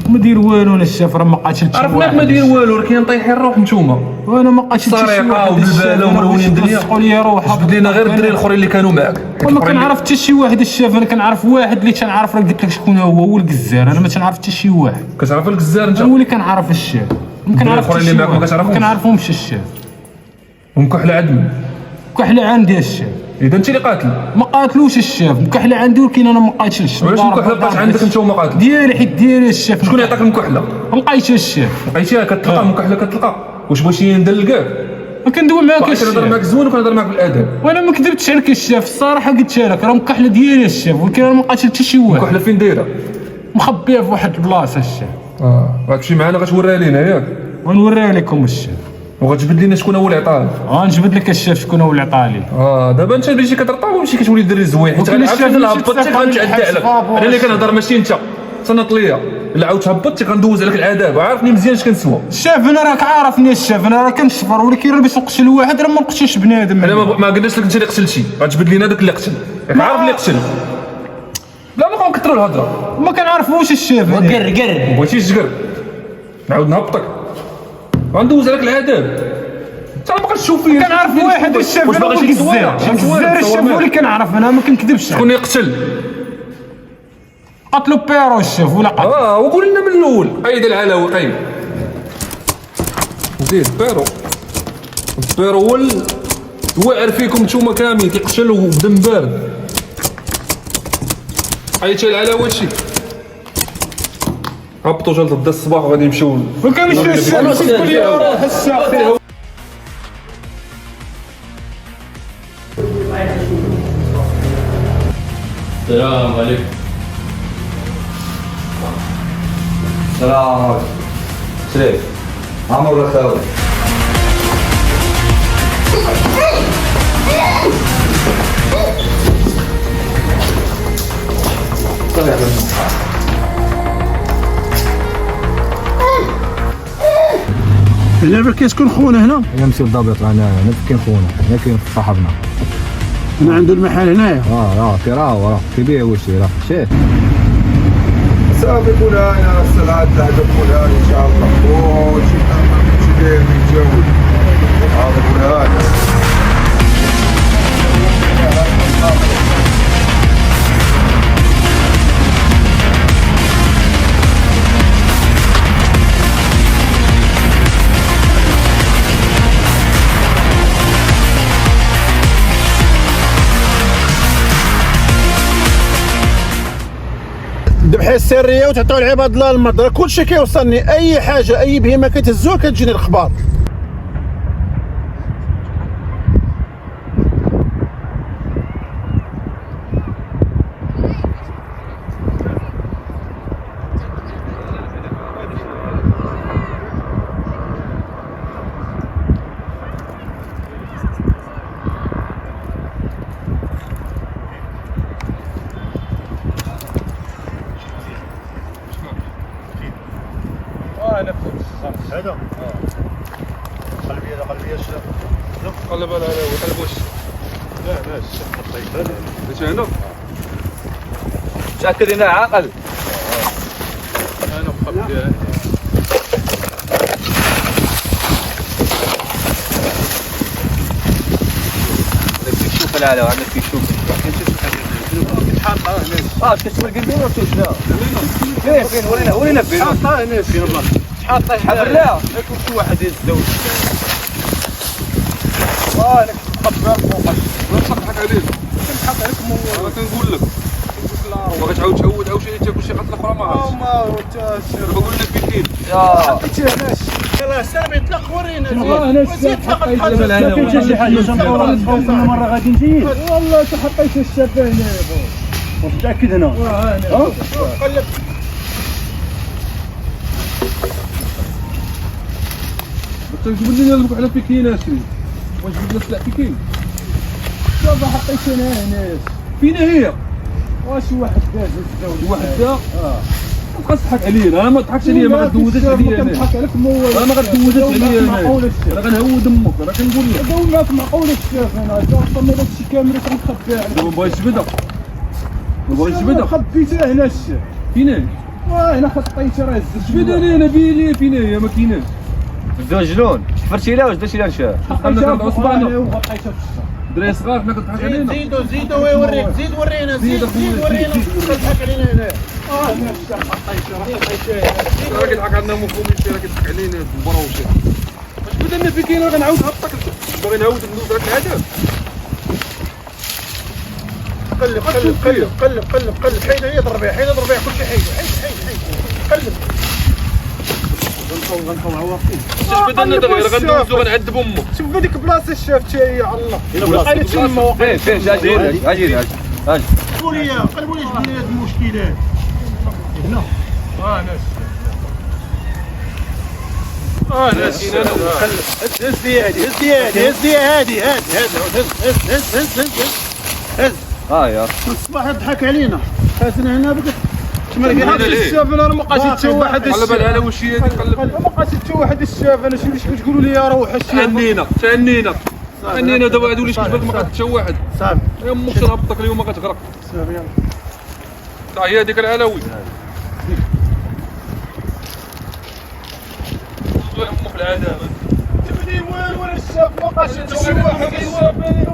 ما دير والو انا الشاف راه ما قاتلش عرفناك ما دير والو راه كاين طايحين الروح نتوما وانا ما قاتلش صريقه وبالباله ومرونين الدنيا قول لي روح جبد لنا غير الدراري الاخرين اللي كانوا معاك ما كنعرف حتى شي واحد الشاف انا كنعرف واحد اللي تنعرف راه قلت لك شكون هو الكزار انا ما تنعرف حتى شي واحد كتعرف الكزار انت هو اللي كنعرف الشاف ما كنعرف الاخرين اللي معاك ما كتعرفهمش ما كنعرفهمش الشاف ومكحله عندهم كحله عندي الشاف اذا انت اللي قاتل ما قاتلوش الشاف مكحله عندي ولكن انا ما قاتلش علاش المكحله بقات عندك انت وما قاتل ديالي حيت ديالي الشاف شكون يعطيك المكحله لقيتها الشاف لقيتيها كتلقى المكحله كتلقى واش بغيتي ندلقاك ما كندوي معاك الشاف كنهضر معاك زوين وكنهضر معاك بالادب وانا ما كذبتش عليك الشاف الصراحه قلتها لك راه مكحله ديالي الشاف ولكن انا ما قاتل حتى شي واحد المكحله فين دايره مخبيه في واحد البلاصه الشاف غتمشي معنا غتوريها لينا ياك ونوريها لكم الشاف وغتجبد لنا شكون هو اللي عطاه غنجبد لك الشاف شكون هو اللي عطالي دابا انت ماشي كترطاو ومشي كتولي دري زوين حيت الشاف غنعرف الهبط حتى غنتعدى عليك انا اللي كنهضر ماشي انت صنط ليا الا عاود هبطتي غندوز عليك العذاب، عارفني مزيان اش كنسوى. الشاف انا راك عارفني الشاف، انا راه كنشفر ولكن راه باش نقتل واحد راه ما نقتلش بنادم. انا ما قلناش لك انت اللي قتلتي، غتجبد لينا داك اللي قتل، عارف اللي قتل. لا ما كنكثروا الهضره، ما كنعرفوش الشاف. قر ما بغيتيش تقر نعاود نهبطك غندوز عليك العذاب. انت ما كتشوف فيا كنعرف واحد الشاف واش باغي شي الزير الشاف هو اللي كنعرف، انا ما كنكذبش. شكون اللي قتل؟ قتلوا بيرو الشاف ولا قتل؟ وقول لنا من الاول. قيد العلاوي قيد زيد بيرو هو واعر فيكم نتوما كاملين كيقتل وبدم بارد. عيطتي العلاوي هادشي هبطوا جا لضد الصباح وغادي نمشيو. ما كنمشيوش الشاف تقول لي روح الشاف. السلام عليكم. السلام عليكم. شريف عمرو ولا خاوي؟ هنا فين كيسكن خونا هنا؟ هنا مسيو الضابط هنا فين خونا، هنا كاين صاحبنا. هنا عنده المحل هنايا. راه كيبيع وشي راه شايف. صافي مولانا الصلاة تعجب مولانا ان شاء الله. وشي شي داير متجوز هذا مولانا. الذبحه السريه وتعطيو العباد الله المرضى، كلشي كيوصلني، اي حاجه اي بهيمه كتهزوها كتجيني الاخبار. هذا قلبيه الشاف قلب على قلب واش لا الشاف حطيت باش هنا متأكد انه عاقل؟ انا مخبي. شوف العلاوة عندك في شوف حاطها هنا. كتسوي قلبي ولا شنو؟ فين ورينا فين؟ حاطها هنا فين الله حاطها هنا. لا لا كل واحد يزوج. لك تقبل فوقك نضحك عليك كنضحك عليك انا كنقول لك باغي تعاود تعود او شي تاكل شي قتله اخرى ما عرفتش. ما انت بقول لك بكين حطيتي هناش. يلاه سامي اطلق ورينا زيد فقط حاجه شي حاجه مره غادي نجي. والله انت حطيت الشافه هنا يا بو متاكد هنا. قلب تجبد لنا نلبك على بكين اسري واش جبد لك سلع بكين. شوف حطيت هنا فين هي؟ واش واحد داز واحد دا تبقى تضحك علينا. انا ما تضحكش عليا، ما غدوزش عليا انا. كنضحك عليك مول. انا ما غدوزش عليا انا، راه غنهود امك راه كنقول لك. هذا ولاك معقول الشاف هنا وصلنا داك الشيء كامل كنخبي عليك. ما بغيتش تبدا ما بغيتش تبدا خبيتها هنا الشاف. فين هي؟ هنا خطيتها راه زدت. جبد علينا بيلي فين هي؟ ما كايناش. جنون شفرتي لا واش درتي لا نشاف؟ انا كنضعف صباعنا وغطيتها في الشتا. دري صغار حنا كتضحك علينا. زيدوا ويوريك، زيد ورينا، زيد ورينا كتضحك علينا هنا. هنا الشتا حطيتها. راه كيضحك عندنا مفهوم شي راه كيضحك علينا البروشي. واش بدا لنا في كاين راه غنعاود نهبطك. باغي نعاود ندوز هاد العذاب. قلب قلب قلب قلب قلب قلب حيد هي ضربيها حيد ضربيها كلشي حيد قلب. غنبقاو عواقين. واش بدا لنا دغيا غندوزو غنعذب امك. شوف هذيك بلاصه الشاف حتى هي على الله. بقى تما فين اجي قولوا لي قلبوا لي شنو هي هاد المشكلات هنا. ناس هز لي هادي هز يا الصباح ضحك علينا. حاسن هنا بقيت ما كاينش الشاف انا ما بقاش حتى واحد قلب على واش هي هذيك قلب ما بقاش حتى واحد الشاف انا شنو تقولوا لي روح الشاف تعنينا دابا هادو اللي شكون ما حتى واحد صافي يا امك تهبطك اليوم غتغرق صافي يلاه تا هي هذيك العلوي يا امك العذاب تبني والو ولا الشاف ما بقاش حتى واحد صافي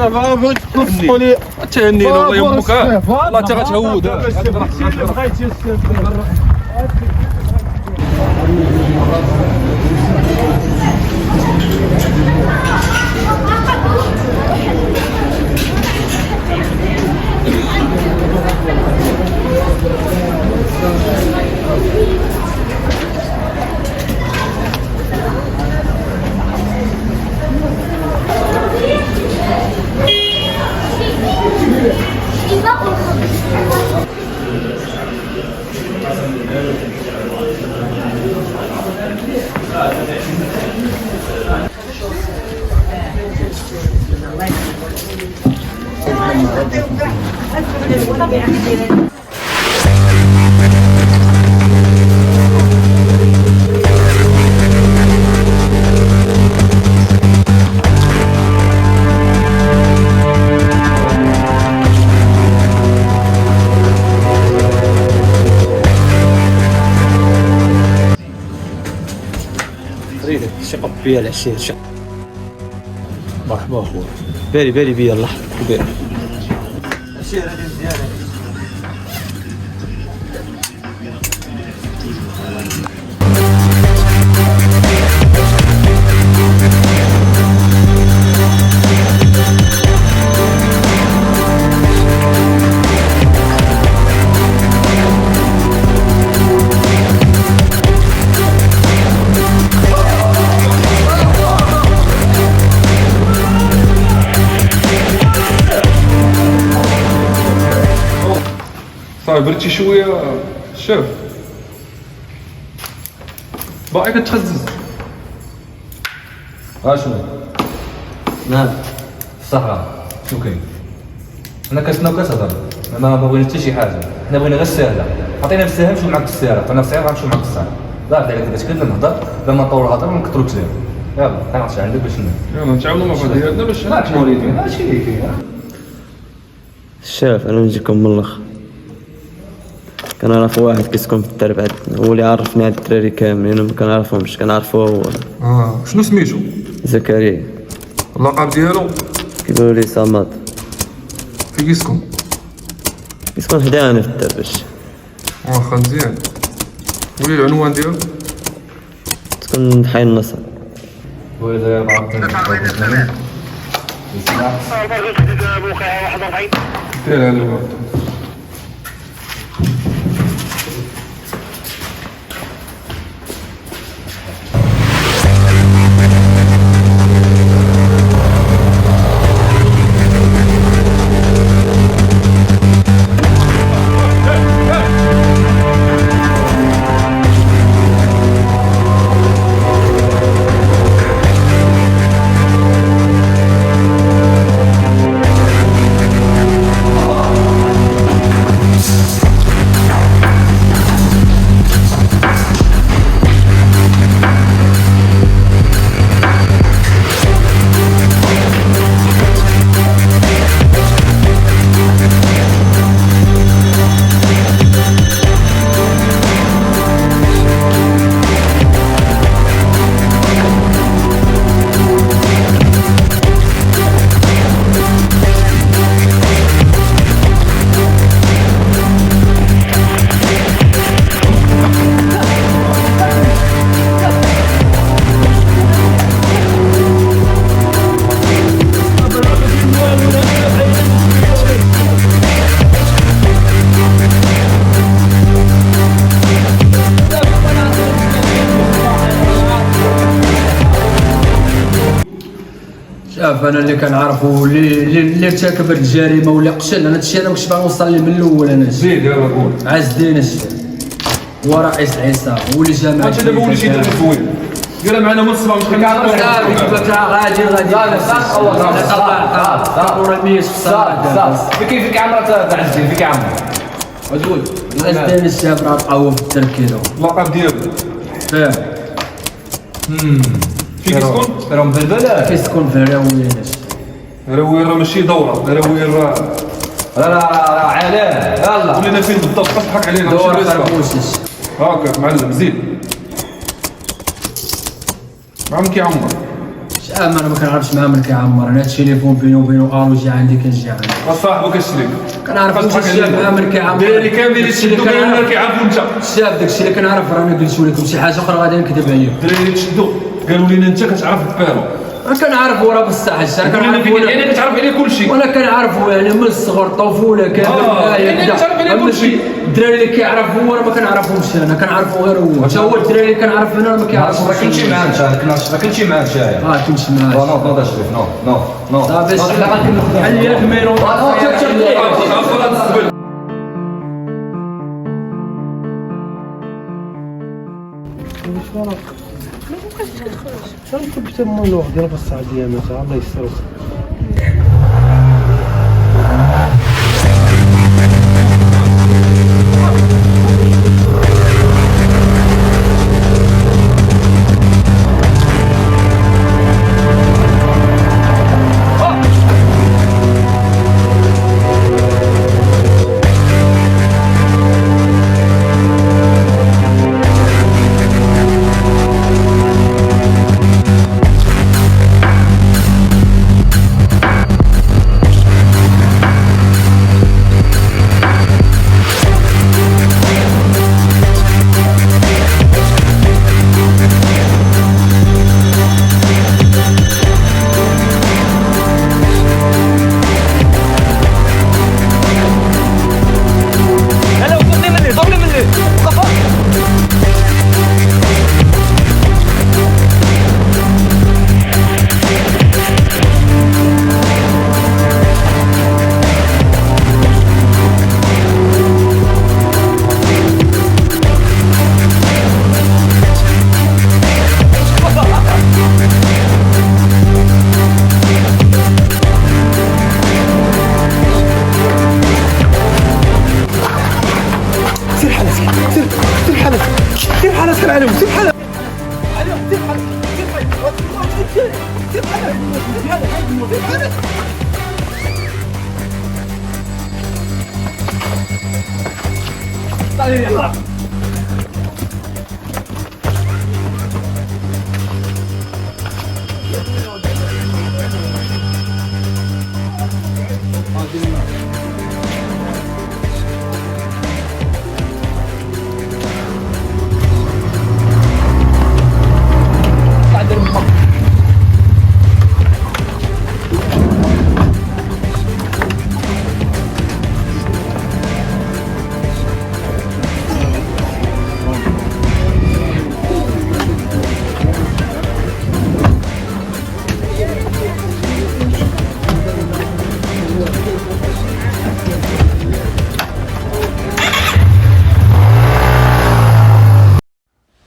بغيت تنصحوا لي تهنينا والله يمك والله انت غتهود بغيتي الشاف شقب بيا العشير مرحبا اخويا بالي بيا الله بالي العشير هذه مزيانه صافي بردتي شويه شاف باقي كتخزز شنو؟ نعم في الصحراء شنو كاين؟ انا كنتنا وكتهضر ما بغينا حتى شي حاجه حنا بغينا غير السهله عطينا بالسهل نمشيو معاك السياره فانا في السياره غنمشيو معاك السهل لا عليك دابا تكلم نهضر بلا ما نطول الهضره ونكثروا الكلام يلا تعال عندك باش يلا نتعاونوا مع بعضياتنا باش راك موليدين هادشي اللي كاين شاف انا نجيكم من الاخر كنعرف واحد كيسكن في الدرب عندنا هو اللي عرفني هاد الدراري كاملين وما كنعرفهمش كنعرفو هو شنو سميتو؟ زكريا اللقب ديالو كيقولوا لي صمد فين كيسكن؟ كيسكن حدانا في الدرب واخا مزيان قولي العنوان ديالو تكون حي النصر وإذا بعثنا دير هذا الوقت شاف انا اللي كنعرفو اللي ارتكب الجريمه ولا قتل انا هادشي انا كنت باغي نوصل ليه من الاول انا زيد دابا قول عز الدين الشيخ هو رئيس العصابه هو اللي جمع انت دابا وليتي تدير زوين ديرها معنا من الصباح مش غادي فيك عمرة بعزين فيك عمرة وزول الاسدان الشاب راه تقوى في التركيز اللقب ديالو فاهم فين كيسكن؟ راهم بالبلاد كيسكن في الراويين راويين راه ماشي دورة راويين راه علاه يلا ولينا فين بالضبط تضحك علينا دور خربوشش هاكا معلم زيد عم كيعمر انا ما كنعرفش مع من كيعمر انا هادشي تليفون بيني وبينه الو جي عندي كنجي عندي صاحبك الشريك كنعرف الشاب مع من كيعمر دايري كاملين يشدو كاملين كيعرفوا انت الشاب داكشي اللي كنعرف رانا قلتو لكم شي حاجه اخرى غادي نكذب عليكم الدراري تشدو قالوا لينا انت كتعرف البيرو انا كنعرف ورا بصح انا كنعرف يعني كتعرف عليه كلشي وانا كنعرفو يعني من الصغر الطفوله كامل يعني كتعرف عليه كلشي الدراري اللي كيعرف هو انا ما كنعرفهمش انا كنعرفو غير هو حتى هو الدراري اللي كنعرف انا ما كيعرفش ما كنتش معاه انت ما كنتش معاه شايع كنت معاه نوض شريف نوض صافي بحال ياك ميرو شنو كنت مولوح ديال السعوديه مثلا الله يستر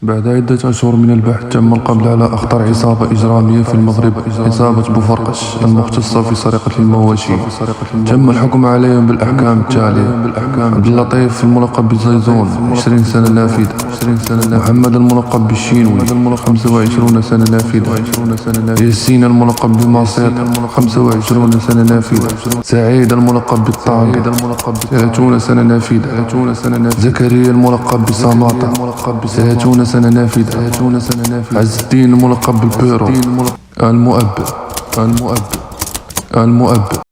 بعد عدة أشهر من البحث تم القبض على أخطر عصابة إجرامية في المغرب، عصابة بوفرقش المختصة في سرقة المواشي. تم الحكم عليهم بالأحكام التالية: عبد اللطيف الملقب بزيزون 20 سنة نافذة، محمد الملقب بالشينوي 25 سنة نافذة، ياسين الملقب بماسيط 25 سنة نافذة، سعيد الملقب بالطاغي 30 سنة نافذة، زكريا الملقب بسماطة 30 سنة نافذة، عز الدين الملقب بالبيرو المؤبد